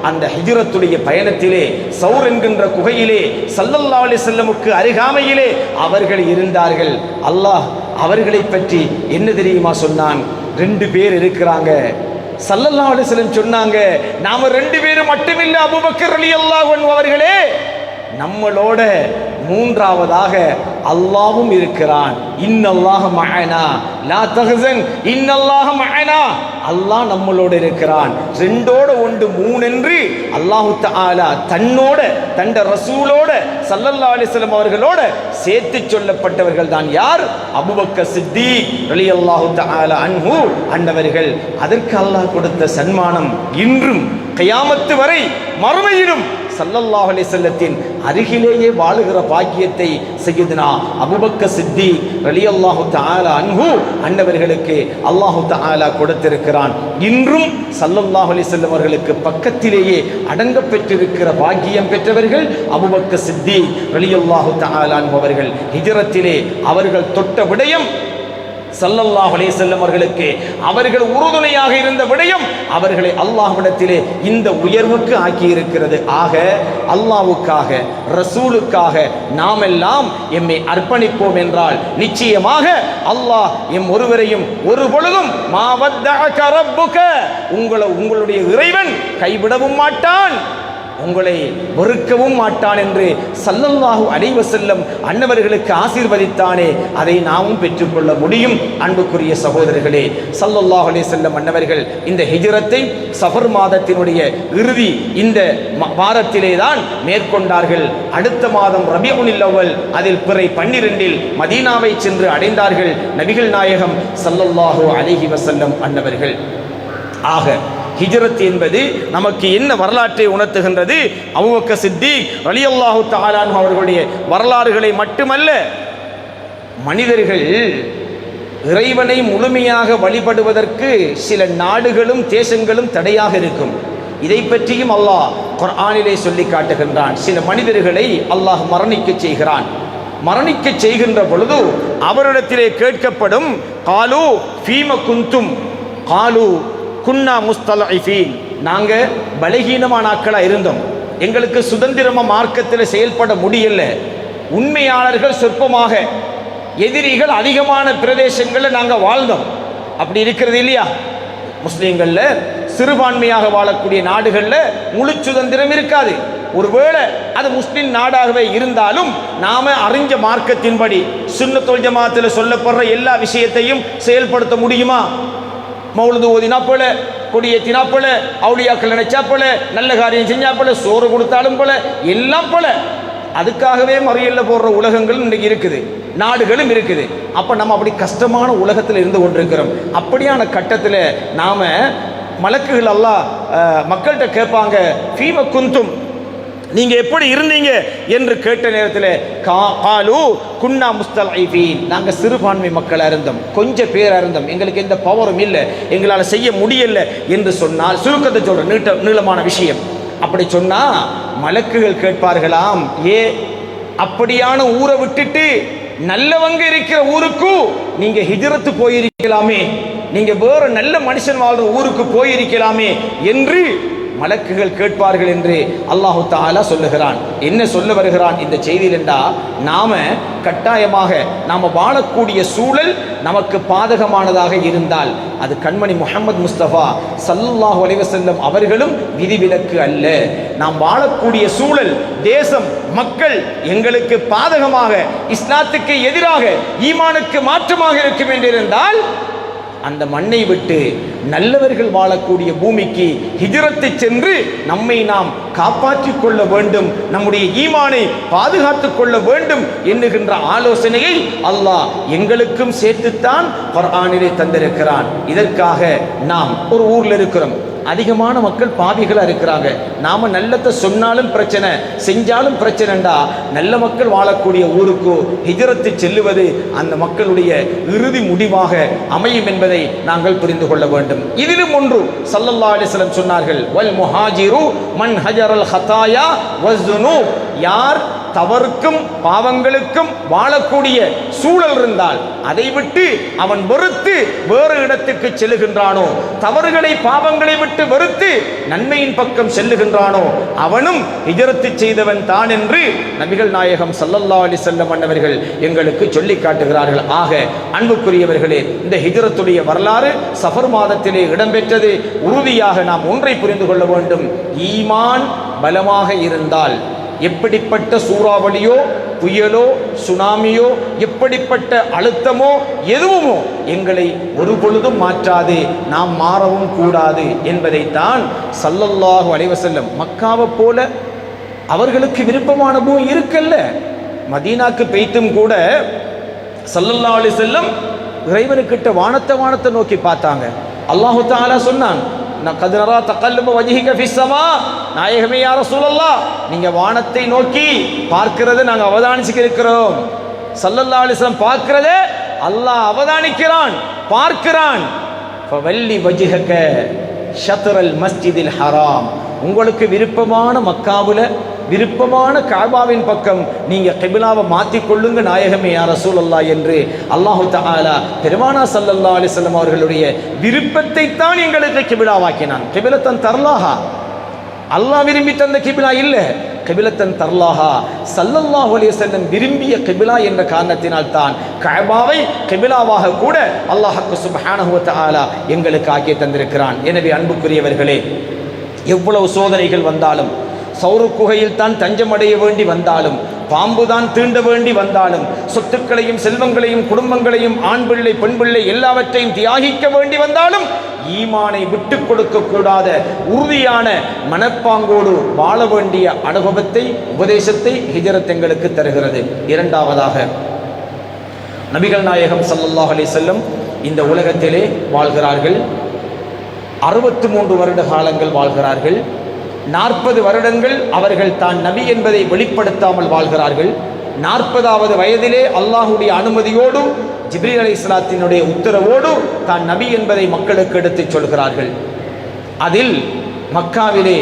அந்த ஹிஜ்ரத்துடைய பயணத்திலே சௌர் என்கின்ற குகையிலே ஸல்லல்லாஹு அலைஹி வஸல்லமுக்கு அருகாமையிலே அவர்கள் இருந்தார்கள். அல்லாஹ் அவர்களை பற்றி என்ன தெரியுமா சொன்னான்? 2 பேர் இருக்கிறாங்க. ஸல்லல்லாஹு அலைஹி வஸல்லம் சொன்னாங்க, நாம 2 பேரும் மட்டுமில்லை அபூபக்கர் ரலியல்லாஹு அன்ஹு அவர்களே, நம்மளோட மூன்றாவதாக அல்லாஹ்வும் இருக்கிறான். இன்னல்லாஹ மஅனா லா தஹ்சன் இன்னல்லாஹ மஅனா, அல்லாஹ் நம்மளோட இருக்கிறான். 2ஓட 1 3 என்று அல்லாஹ் தஆலா தன்னோட தண்ட ரசூலோட ஸல்லல்லாஹு அலைஹி வஸல்லம் அவர்களோட சேர்த்து சொல்லப்பட்டவர்கள் தான் யார்? அபூபக்கர் சித்திக் ரலியல்லாஹு தஆலா அன்ஹு அன்னவர்கள். அதற்கு அல்லாஹ் கொடுத்த சன்மானம் இன்றும் கியாமத்து வரை மறுமையிலும் ஸல்லல்லாஹு அலைஹி வஸல்லத்தின் அருகிலேயே வாழுகிற பாக்கியத்தை சய்யிதுனா அபூபக்கர் சித்திக் ரலியல்லாஹு தஆலா அன்ஹு அன்னவர்களுக்கு அல்லாஹ் தஆலா கொடுத்திருக்கிறான். இன்றும் ஸல்லல்லாஹு அலைஹி வஸல்லம் அவர்களுக்கு பக்கத்திலேயே அடங்க பெற்றிருக்கிற பாக்கியம் பெற்றவர்கள் அபூபக்கர் சித்திக் ரலியல்லாஹு தஆலா அன்ஹு அவர்கள். ஹிஜ்ரத்திலே அவர்கள் தொட்ட விடயம் ஸல்லல்லாஹு அலைஹி வஸல்லம் அவர்களுக்கு அவர்கள் உறுதுணையாக இருந்த விடயம் அவர்களை அல்லாஹ்விடத்திலே இந்த உயர்வுக்கு ஆக்கி இருக்கிறது. ஆக அல்லாஹ்வுக்காக ரசூலுக்காக நாமெல்லாம் எம்மை அர்ப்பணிப்போம் என்றால் நிச்சயமாக அல்லாஹ் எம் ஒருவரையும் ஒரு பொழுதும் மா வத்தஅக ரப்புக, உங்களுடைய இறைவன் கைவிடவும் மாட்டான், உங்களை வெறுக்கவும் மாட்டான் என்று ஸல்லல்லாஹு அலைஹி வஸல்லம் அன்னவர்களுக்கு ஆசீர்வதித்தானே, அதை நாமும் பெற்றுக்கொள்ள முடியும். அன்புக்குரிய சகோதரர்களே, ஸல்லல்லாஹு அலைஹி வஸல்லம் அன்னவர்கள் இந்த ஹிஜ்ரத்தை சஃபர் மாதத்தினுடைய இறுதி இந்த வாரத்திலே தான் மேற்கொண்டார்கள். அடுத்த மாதம் ரபியுல் அவ்வல் அதில் பிறை 12இல் மதீனாவை சென்று அடைந்தார்கள் நபிகள் நாயகம் ஸல்லல்லாஹு அலைஹி வஸல்லம் அன்னவர்கள். ஆக ஹிஜ்ரத் என்பது நமக்கு என்ன வரலாற்றை உணர்த்துகின்றது? அபூபக்கர் சித்திக் ரலியல்லாஹு தஆலா அன்ஹு அவர்களுடைய வரலாறுகளை மட்டுமல்ல, மனிதர்கள் இறைவனை முழுமையாக வழிபடுவதற்கு சில நாடுகளும் தேசங்களும் தடையாக இருக்கும். இதை பற்றியும் அல்லாஹ் குர்ஆனிலே சொல்லி காட்டுகின்றான். சில மனிதர்களை அல்லாஹ் மரணிக்க செய்கிறான். மரணிக்க செய்கின்ற பொழுது அவரிடத்திலே கேட்கப்படும், காலு ஃபீம குந்தும் காலு குன்னா முஸ்தலஇஃபீன், நாங்கள் பலகீனமான ஆட்களாக இருந்தோம், எங்களுக்கு சுதந்திரமாக மார்க்கத்தில் செயல்பட முடியல, உண்மையாளர்கள் சொற்பமாக, எதிரிகள் அதிகமான பிரதேசங்களில் நாங்கள் வாழ்ந்தோம். அப்படி இருக்கிறது இல்லையா? முஸ்லீம்களில் சிறுபான்மையாக வாழக்கூடிய நாடுகளில் முழு சுதந்திரம் இருக்காது. ஒருவேளை அது முஸ்லிம் நாடாகவே இருந்தாலும் நாம அறிஞ்ச மார்க்கத்தின்படி சுன்னத்துல் ஜமாத்தில் சொல்லப்படுற எல்லா விஷயத்தையும் செயல்படுத்த முடியுமா? மௌலுது ஓதினா போல, கொடியேற்றினா போல, அவுளியாக்கள் நினைச்சா போல, நல்ல காரியம் செஞ்சா போல, சோறு கொடுத்தாலும் போல, எல்லாம் போல. அதுக்காகவே மறியல்ல போடுற உலகங்கள் இன்றைக்கு இருக்குது, நாடுகளும் இருக்குது. அப்போ நம்ம அப்படி கஷ்டமான உலகத்தில் இருந்து கொண்டிருக்கிறோம். அப்படியான கட்டத்தில் நாம் மலக்குகள் அல்லாஹ் மக்கள்கிட்ட கேட்பாங்க, ஃபீம குந்தும், நீங்க எப்படி இருந்தீங்க என்று கேட்ட நேரத்தில் காலு குன்னா முஸ்தலீஃபீன், நாங்க சிறுபான்மை மக்கள் இருந்தோம், கொஞ்சம் பேர் இருந்தோம், எங்களுக்கு எந்த பவரும் இல்லை, எங்களால் செய்ய முடியல என்று சொன்னால், சுருக்கத்தை சொல்ற நீளமான விஷயம். அப்படி சொன்னா மலக்குகள் கேட்பார்களாம், ஏ அப்படியான ஊரை விட்டுட்டு நல்லவங்க இருக்கிற ஊருக்கு நீங்க ஹிஜ்ரத்து போயிருக்கலாமே, நீங்க வேற நல்ல மனுஷன் வாழ்ற ஊருக்கு போயிருக்கலாமே என்று மலக்குகள் கேட்பார்கள் என்று அல்லாஹு தஆலா சொல்லுகிறான். என்ன சொல்ல வருகிறான் இந்த செய்தியில் என்றா, நாம கட்டாயமாக நாம வாழக்கூடிய சூழல் நமக்கு பாதகமானதாக இருந்தால் அது கண்மணி முஹம்மது முஸ்தபா ஸல்லல்லாஹு அலைஹி வஸல்லம் அவர்களும் விதிவிலக்கு அல்ல. நாம் வாழக்கூடிய சூழல், தேசம், மக்கள் எங்களுக்கு பாதகமாக, இஸ்லாத்துக்கு எதிராக, ஈமானுக்கு மாற்றமாக இருக்கும் என்றிருந்தால் அந்த மண்ணை விட்டு நல்லவர்கள் வாழக்கூடிய பூமிக்கு ஹிஜ்ரத்தை சென்று நம்மை நாம் காப்பாற்றிக் கொள்ள வேண்டும், நம்முடைய ஈமானை பாதுகாத்துக் கொள்ள வேண்டும் என்கின்ற ஆலோசனையை அல்லாஹ் எங்களுக்கும் சேர்த்துத்தான் குர்ஆனிலே தந்திருக்கிறான். இதற்காக நாம் ஒரு ஊர்ல இருக்கிறோம், அதிகமான மக்கள் பாவிகளா இருக்கிறாங்க, நாம நல்லத்தை சொன்னாலும் பிரச்சனை, செஞ்சாலும் பிரச்சனைண்டா நல்ல மக்கள் வாழக்கூடிய ஊருக்கு ஹிஜ்ரத்து செல்லுவது அந்த மக்களுடைய இறுதி முடிவாக அமையும் என்பதை நாங்கள் புரிந்து கொள்ள வேண்டும். இதிலும் ஒன்று ஸல்லல்லாஹு அலைஹி வஸல்லம் சொன்னார்கள், வல் முஹாஜிரு மன் ஹஜரல் ஹதாயா வஸ்ஸுனூப், யார் தவறுக்கும் பாவங்களுக்கும் வாழக்கூடிய சூழல் இருந்தால் அதை விட்டு அவன் வெறுத்து வேறு இடத்துக்கு செல்லுகின்றானோ, தவறுகளை பாவங்களை விட்டு வெறுத்து நன்மையின் பக்கம் செல்லுகின்றானோ அவனும் ஹிஜ்ரத்து செய்தவன் தான் என்று நபிகள் நாயகம் ஸல்லல்லாஹு அலைஹி வஸல்லம் அன்னவர்கள் எங்களுக்கு சொல்லி காட்டுகிறார்கள். ஆக அன்புக்குரியவர்களே, இந்த ஹிஜ்ரத்துடைய வரலாறு சஃபர் மாதத்திலே இடம்பெற்றது. உறுதியாக நாம் ஒன்றை புரிந்து கொள்ள வேண்டும், ஈமான் பலமாக இருந்தால் எப்படிப்பட்ட சூறாவளியோ புயலோ சுனாமியோ எப்படிப்பட்ட அழுத்தமோ எதுவுமோ எங்களை ஒரு பொழுதும் மாற்றாது, நாம் மாறவும் கூடாது என்பதைத்தான் ஸல்லல்லாஹு அலைஹி வஸல்லம், மக்காவை போல அவர்களுக்கு விருப்பமான பூமி இருக்கல்ல, மதீனாக்கு பெய்த்தும் கூட ஸல்லல்லாஹு அலைஹி வஸல்லம் இறைவனுக்கிட்ட வானத்தை நோக்கி பார்த்தாங்க. அல்லாஹு தஆலா சொன்னான், கத்ரா தகல்லுப வஜ்ஹிக ஃபிஸ் ஸமா, நாயகமே யா ரசூலல்லாஹ், நீங்க வானத்தை நோக்கி பார்க்கிறதை நாங்க அவதானிச்சுக்க இருக்கிறோம். ஸல்லல்லாஹு அலைஹி வஸல்லம் பார்க்கிறதே அல்லாஹ் அவதானிக்கிறான், பார்க்கிறான். ஃபவல்லி வஜ்ஹக ஷத்ரல் மஸ்ஜிதில் ஹராம், உங்களுக்கு விருப்பமான மக்காவுல விருப்பமான கஅபாவின் பக்கம் நீங்க கிப்லாவை மாற்றிக் கொள்ளுங்க நாயகமே யா ரசூலல்லாஹ் என்று அல்லாஹு தஆலா பெருமானா ஸல்லல்லாஹு அலைஹி வஸல்லம் அவர்களுடைய விருப்பத்தை தான் எங்களுக்கு கிப்லாவாக்கினான். கிப்லத்தன் தர்லாஹா, அல்லாஹ் விரும்பி தந்த கிப்லா இல்ல, கிப்லத்தன் தர்லாஹா ஸல்லல்லாஹு அலைஹி வஸல்லம் விரும்பிய கிப்லா என்ற காரணத்தினால் தான் கஅபாவை கிப்லாவாக கூட அல்லாஹ் சுப்ஹானஹு வ தஆலா எங்களுக்கு ஆக்கி தந்திருக்கிறான். எனவே அன்புக்குரியவர்களே, எவ்வளவு சோதனைகள் வந்தாலும், சௌரு குகையில் தான் தஞ்சம் அடைய வேண்டி வந்தாலும், பாம்பு தான் தீண்ட வேண்டி வந்தாலும், சொத்துக்களையும் செல்வங்களையும் குடும்பங்களையும் ஆண் பிள்ளை பெண் பிள்ளை எல்லாவற்றையும் தியாகிக்க வேண்டி வந்தாலும் ஈமானை விட்டு கொடுக்க கூடாத உறுதியான மனப்பாங்கோடு வாழ வேண்டிய அனுபவத்தை, உபதேசத்தை ஹிஜ்ரத் எங்களுக்கு தருகிறது. இரண்டாவதாக, நபிகள் நாயகம் ஸல்லல்லாஹு அலைஹி வஸல்லம் இந்த உலகத்திலே வாழ்கிறார்கள். 63 வருட காலங்கள் வாழ்கிறார்கள். 40 வருடங்கள் அவர்கள் தான் நபி என்பதை வெளிப்படுத்தாமல் வாழ்கிறார்கள். 40வது வயதிலே அல்லாஹுடைய அனுமதியோடு ஜிப்ரீல் அலைஹிஸ்ஸலாத்தினுடைய உத்தரவோடு தான் நபி என்பதை மக்களுக்கு எடுத்துச் சொல்கிறார்கள். அதில் மக்காவிலே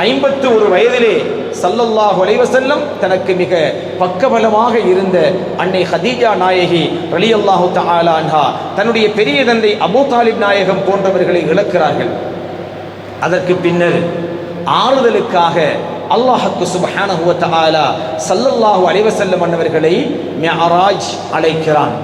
51 வயதிலே ஸல்லல்லாஹு அலைஹி வஸல்லம் தனக்கு மிக பக்கபலமாக இருந்த அன்னை ஹதீஜா நாயகி ரலியல்லாஹு தஆலா அன்ஹா தன்னுடைய பெரிய தந்தை அபூ தாலிப் நாயகம் போன்றவர்களை இழக்கிறார்கள். அதற்கு பின்னர் ஆறுதலுக்காக அல்லாஹ்க்கு சுப்ஹானஹு வ தஆலா ஸல்லல்லாஹு அலைஹி வஸல்லம் அன்னவர்களை மிஅராஜ் அழைக்கிறான்.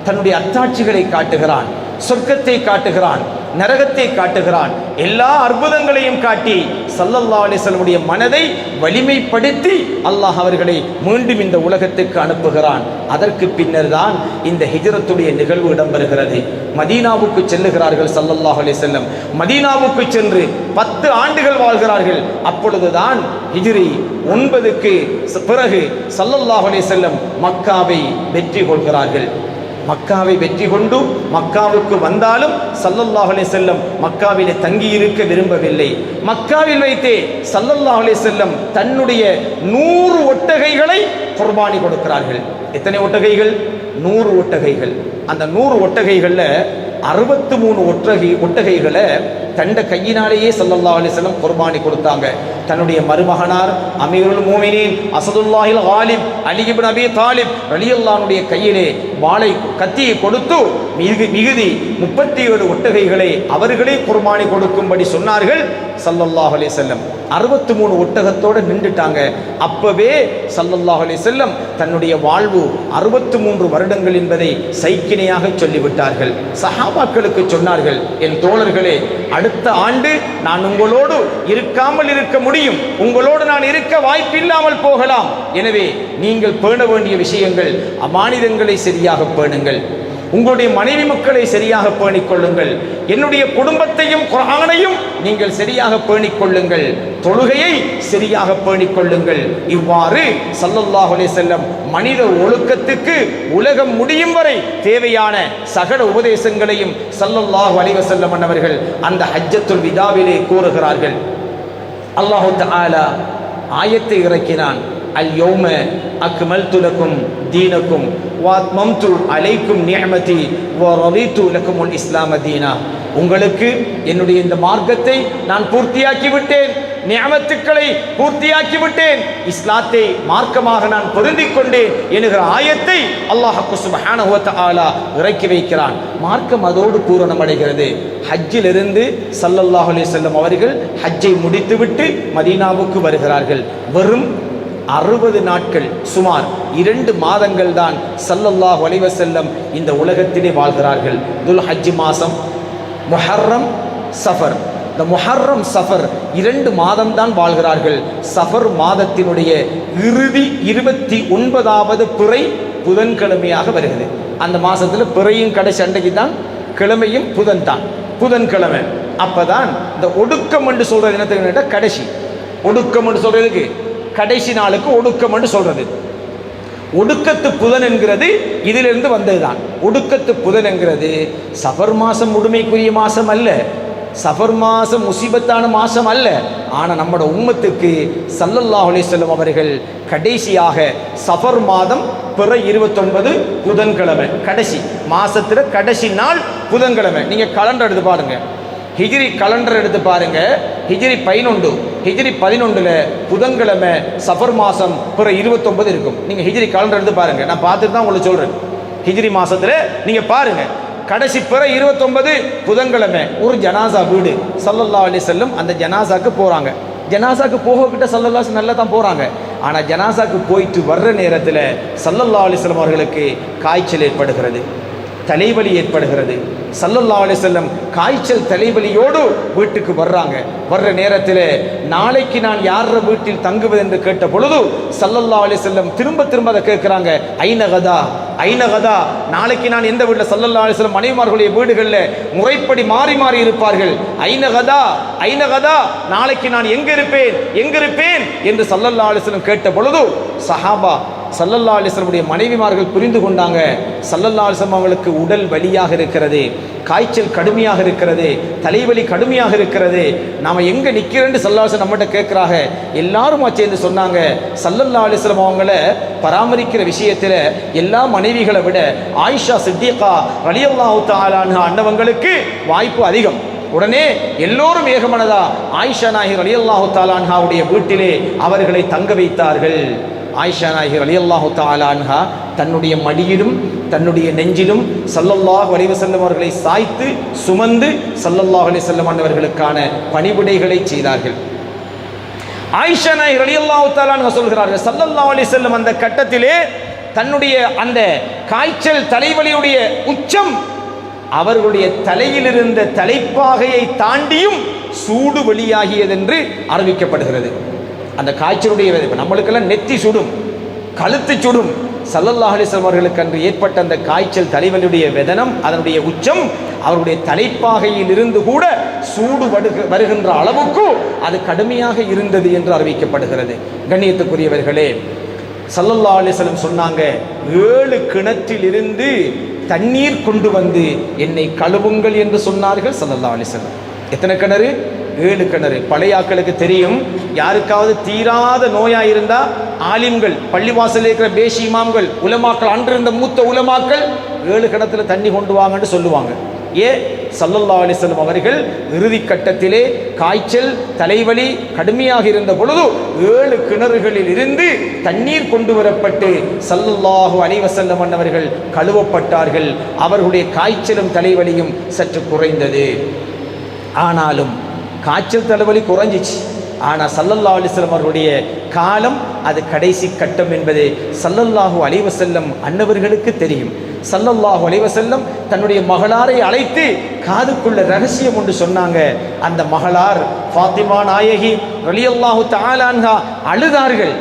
தன்னுடைய அத்தாட்சிகளை காட்டுகிறான், சொர்க்கத்தை காட்டுகிறான், நரகத்தை காட்டுகிறான், எல்லா அற்புதங்களையும் காட்டி ஸல்லல்லாஹு அலைஹி வஸல்லம் மனதை வலிமைப்படுத்தி அல்லாஹ் அவர்களை மீண்டும் இந்த உலகத்துக்கு அனுப்புகிறான். அதற்கு பின்னர் தான் இந்த ஹிஜ்ரத்துடைய நிகழ்வு இடம்பெறுகிறது. மதீனாவுக்கு செல்லுகிறார்கள் ஸல்லல்லாஹு அலைஹி வஸல்லம். மதீனாவுக்கு சென்று 10 ஆண்டுகள் வாழ்கிறார்கள். அப்பொழுதுதான் ஹிஜ்ரி 9க்கு பிறகு ஸல்லல்லாஹு அலைஹி வஸல்லம் மக்காவை வெற்றி கொள்கிறார்கள். மக்காவை வெற்றி கொண்டு மக்காவுக்கு வந்தாலும் ஸல்லல்லாஹு அலைஹி வஸல்லம் மக்காவிலே தங்கியிருக்க விரும்பவில்லை. மக்காவில் வைத்தே ஸல்லல்லாஹு அலைஹி வஸல்லம் தன்னுடைய 100 ஒட்டகைகளை குர்பானி கொடுக்கிறார்கள். எத்தனை ஒட்டகைகள்? 100 ஒட்டகைகள். அந்த 100 ஒட்டகைகளில் 63 ஒட்டகைகளை தண்ட கையினாலேயே ஸல்லல்லாஹு அலைஹி வஸல்லம் குர்பானி கொடுத்தாங்க. தன்னுடைய மருமகனார் அமீருல் மூமினீன் அஸதுல்லாஹில் காலிப் அலி இப்னு அபீ தாலிப் ரலியல்லாஹு அன்ஹுடைய கையிலே கத்தியை கொடுத்து மிகுதி 37 ஒட்டகைகளை அவர்களே குர்பானி கொடுக்கும்படி சொன்னார்கள் ஸல்லல்லாஹு அலைஹி வஸல்லம். 63 ஒட்டகத்தோடு நின்றுட்டாங்க. அப்பவே ஸல்லல்லாஹு அலைஹி வஸல்லம் தன்னுடைய வாழ்வு 63 வருடங்கள் என்பதை சைக்கிணையாக சொல்லிவிட்டார்கள். சஹாபாக்களுக்கு சொன்னார்கள், என் தோழர்களே, அடுத்த ஆண்டு நான் உங்களோடு இருக்காமல் இருக்க முடியும், உங்களோடு நான் இருக்க வாய்ப்பில்லாமல் போகலாம். எனவே நீங்கள் பேண வேண்டிய விஷயங்கள், அமானிதங்களை சரியாக பேணுங்கள், உங்களுடைய மனைவி மக்களை சரியாக பேணிக் கொள்ளுங்கள், என்னுடைய குடும்பத்தையும் குர்ஆனையும் நீங்கள் சரியாக பேணிக் கொள்ளுங்கள், தொழுகையை சரியாக பேணிக் கொள்ளுங்கள். இவ்வாறு ஸல்லல்லாஹு அலைஹி வஸல்லம் மனித ஒழுக்கத்துக்கு உலகம் முடியும் வரை தேவையான சகல உபதேசங்களையும் ஸல்லல்லாஹு அலைஹி வஸல்லம் அவர்கள் அந்த ஹஜ்ஜத்துல் விதாவிலே கூறுகிறார்கள். அல்லாஹ் தஆலா ஆயத்தை இறக்கினான். அல் யௌம அக்மல்து லக்கும் தீனக்கும் வஅத்மம்து அலைக்கும் நிஅமதி வரதிது லக்குமுல் இஸ்லாம தீனா. உங்களுக்கு என்னுடைய இந்த மார்க்கத்தை நான் பூர்த்தியாக்கி விட்டேன், நிஅமத்துக்களை பூர்த்தியாக்கி விட்டேன், இஸ்லாத்தை மார்க்கமாக நான் பொருந்திக் கொண்டேன் என்கிற ஆயத்தை அல்லாஹ் சுப்ஹானஹு வ தஆலா இறக்கி வைக்கிறான். மார்க்கம் அதோடு பூரணமடைகிறது. ஹஜ்ஜிலிருந்து ஸல்லல்லாஹு அலைஹி வஸல்லம் அவர்கள் ஹஜ்ஜை முடித்துவிட்டு மதீனாவுக்கு வருகிறார்கள். வெறும் 60 நாட்கள், சுமார் 2 மாதங்கள் தான் ஸல்லல்லாஹு அலைஹி வஸல்லம் இந்த உலகத்திலே வாழ்கிறார்கள். துல் ஹஜ் மாதம், முஹர்ரம், சஃபர். இந்த முஹர்ரம் சஃபர் 2 மாதம் தான் வாழ்கிறார்கள். சஃபர் மாதத்தினுடைய இறுதி 29வது பிறை புதன்கிழமையாக வருகிறது. அந்த மாதத்தில் பிறையும் கடைசி அன்றைக்கு தான், கிழமையும் புதன் தான், புதன்கிழமை. அப்பதான் இந்த ஒடுக்கம் என்று சொல்றது என்னத்துக்கு கடைசி ஒடுக்கம் என்று சொல்றதுக்கு கடைசி நாளுக்கு ஒடுக்கம் என்று சொல்றது. ஒடுக்கத்து புதன் என்கிறது இதிலிருந்து வந்ததுதான். ஒடுக்கத்து புதன் என்கிறது சஃபர் மாதம் முழுமைக்குரிய மாதம் அல்ல, சஃபர் மாதம் முசீபத்தான மாதம் அல்ல. ஆனால் நம்மளோட உம்மத்துக்கு ஸல்லல்லாஹு அலைஹி வஸல்லம் அவர்கள் கடைசியாக சஃபர் மாதம் பிற 29 புதன்கிழமை, கடைசி மாசத்துல கடைசி நாள் புதன்கிழமை. நீங்க கலண்டர் எடுத்து பாருங்க, ஹிஜ்ரி கலண்டர் எடுத்து பாருங்க, ஹிஜ்ரி 11, ஹிஜ்ரி 11 புதன்கிழமை சஃபர் மாதம் பிற 29 இருக்கும். நீங்க ஹிஜ்ரி கலண்டர் எடுத்து பாருங்க, நான் பார்த்துட்டு தான் உங்களுக்கு சொல்றேன். ஹிஜ்ரி மாசத்துல நீங்க பாருங்க, கடைசி பிற 29 புதன்கிழமை ஒரு ஜனாசா வீடு. ஸல்லல்லாஹு அலைஹி வஸல்லம் அந்த ஜனாசாக்கு போறாங்க. ஜனாசாக்கு போகக்கிட்ட ஸல்லல்லாஹு நல்லா தான் போறாங்க. ஆனால் ஜனாசாக்கு போயிட்டு வர்ற நேரத்தில் ஸல்லல்லாஹு அலைஹி வஸல்லம் அவர்களுக்கு காய்ச்சல் ஏற்படுகிறது, தலைவலி ஏற்படுகிறது. ஸல்லல்லாஹு அலைஹி வஸல்லம் காய்ச்சல் தலைவலியோடு வீட்டுக்கு வர்றாங்க. வர்ற நேரத்தில் நாளைக்கு நான் யார வீட்டில் தங்குவது என்று கேட்ட பொழுது ஸல்லல்லாஹு அலைஹி வஸல்லம் திரும்ப திரும்ப அதை கேட்குறாங்க. ஐனகதா ஐனகதா, நாளைக்கு நான் எந்த வீட்டில்? ஸல்லல்லாஹு அலைஹி வஸல்லம் மனைவிமார்களுடைய வீடுகளில் முறைப்படி மாறி மாறி இருப்பார்கள். ஐனகதா ஐனகதா, நாளைக்கு நான் எங்கே இருப்பேன் என்று ஸல்லல்லாஹு அலைஹி வஸல்லம் கேட்ட பொழுது சஹாபா ஸல்லல்லாஹு அலைஹி வஸல்லம் மனைவிமார்கள் புரிந்து கொண்டாங்க. ஸல்லல்லாஹு அலைஹி வஸல்லம் அவங்களுக்கு உடல் வலியாக இருக்கிறது, காய்ச்சல் கடுமையாக இருக்கிறது, தலைவலி கடுமையாக இருக்கிறது, நாம் எங்கே நிற்கிறேன்னு ஸல்லல்லாஹு அலைஹி வஸல்லம் நம்மகிட்ட கேட்குறாங்க. எல்லாரும் சேர்ந்து சொன்னாங்க, ஸல்லல்லாஹு அலைஹி வஸல்லம் அவங்கள பராமரிக்கிற விஷயத்தில் எல்லா மனைவிகளை விட ஆயிஷா சித்திகா ரலியல்லாஹு தஆலா அன்ஹா அன்னவங்களுக்கு வாய்ப்பு அதிகம். உடனே எல்லோரும் ஏகமனதா ஆயிஷா நாயகி ரலியல்லாஹு தஆலா அன்ஹாவுடைய வீட்டிலே அவர்களை தங்க வைத்தார்கள். ஆயிஷா நாயகி ரலியல்லாஹு தஆலா அன்ஹா தன்னுடைய மடியிலும் தன்னுடைய நெஞ்சிலும் ஸல்லல்லாஹு அலைஹி வஸல்லம் அவர்களை சாய்த்து சுமந்து ஸல்லல்லாஹு அலைஹி வஸல்லம் அவர்களுக்கான பணிவிடைகளை செய்தார்கள். ஆயிஷா நாயகி ரலியல்லாஹு தஆலா அன்ஹா சொல்கிறார்கள், ஸல்லல்லாஹு அலைஹி வஸல்லம் அந்த கட்டத்திலே தன்னுடைய அந்த காய்ச்சல் தலைவலியுடைய உச்சம் அவர்களுடைய தலையில் இருந்த தலைப்பாகையை தாண்டியும் சூடு வெளியாகியதென்று அறிவிக்கப்படுகிறது. அந்த காய்ச்சலுடைய நம்மளுக்கெல்லாம் நெத்தி சுடும், கழுத்து சுடும். ஸல்லல்லாஹு அலைஹி வஸல்லம் அவர்களுக்கு அன்று ஏற்பட்ட அந்த காய்ச்சல் தலைவலியுடைய வேதனம், அதனுடைய உச்சம் அவருடைய தலைப்பாகையில் இருந்து கூட சூடு வருகின்ற அளவுக்கு அது கடுமையாக இருந்தது என்று அறிவிக்கப்படுகிறது. கண்ணியத்துக்குரியவர்களே, ஸல்லல்லாஹு அலைஹி வஸல்லம் சொன்னாங்க, 7 கிணற்றிலிருந்து தண்ணீர் கொண்டு வந்து என்னை கழுவுங்கள் என்று சொன்னார்கள் ஸல்லல்லாஹு அலைஹி வஸல்லம். எத்தனை கிணறு? 7 கிணறு. பழைய ஆட்களுக்கு தெரியும், யாருக்காவது தீராத நோயா இருந்தா ஆலிம்கள், பள்ளிவாசல் இருக்கிற பேஷி இமாம்கள், உலமாக்கள், அன்று இருந்த மூத்த உலமாக்கள் 7 கிணத்துல தண்ணி கொண்டு வாங்கன்னு சொல்லுவாங்க. ஸல்லல்லாஹு அலைஹி வஸல்லம் அவர்கள் இறுதி கட்டத்திலே காய்ச்சல், தலைவலி கடுமையாக இருந்த பொழுது 7 கிணறுகளில் இருந்து தண்ணீர் கொண்டு வரப்பட்டு ஸல்லல்லாஹு அலைஹி வஸல்லம் அவர்கள் கழுவப்பட்டார்கள். அவர்களுடைய காய்ச்சலும் தலைவலியும் சற்று குறைந்தது. ஆனாலும் காய்ச்சல் தலைவலி குறைஞ்சிச்சு. ஆனால் ஸல்லல்லாஹு அலைஹி வஸல்லம் அவர்களுடைய காலம் அது கடைசி கட்டம் என்பது ஸல்லல்லாஹு அலைஹி வஸல்லம் அன்னவர்களுக்கு தெரியும். ஸல்லல்லாஹு அலைஹி வஸல்லம் தன்னுடைய மகளாரை அழைத்து காதுக்குள்ள ரகசியம் ஒன்று சொன்னாங்க. அந்த மகளார் ஃபாத்திமா நாயகி ரலியல்லாஹு தஆலா அன்ஹா அழுதார்கள்.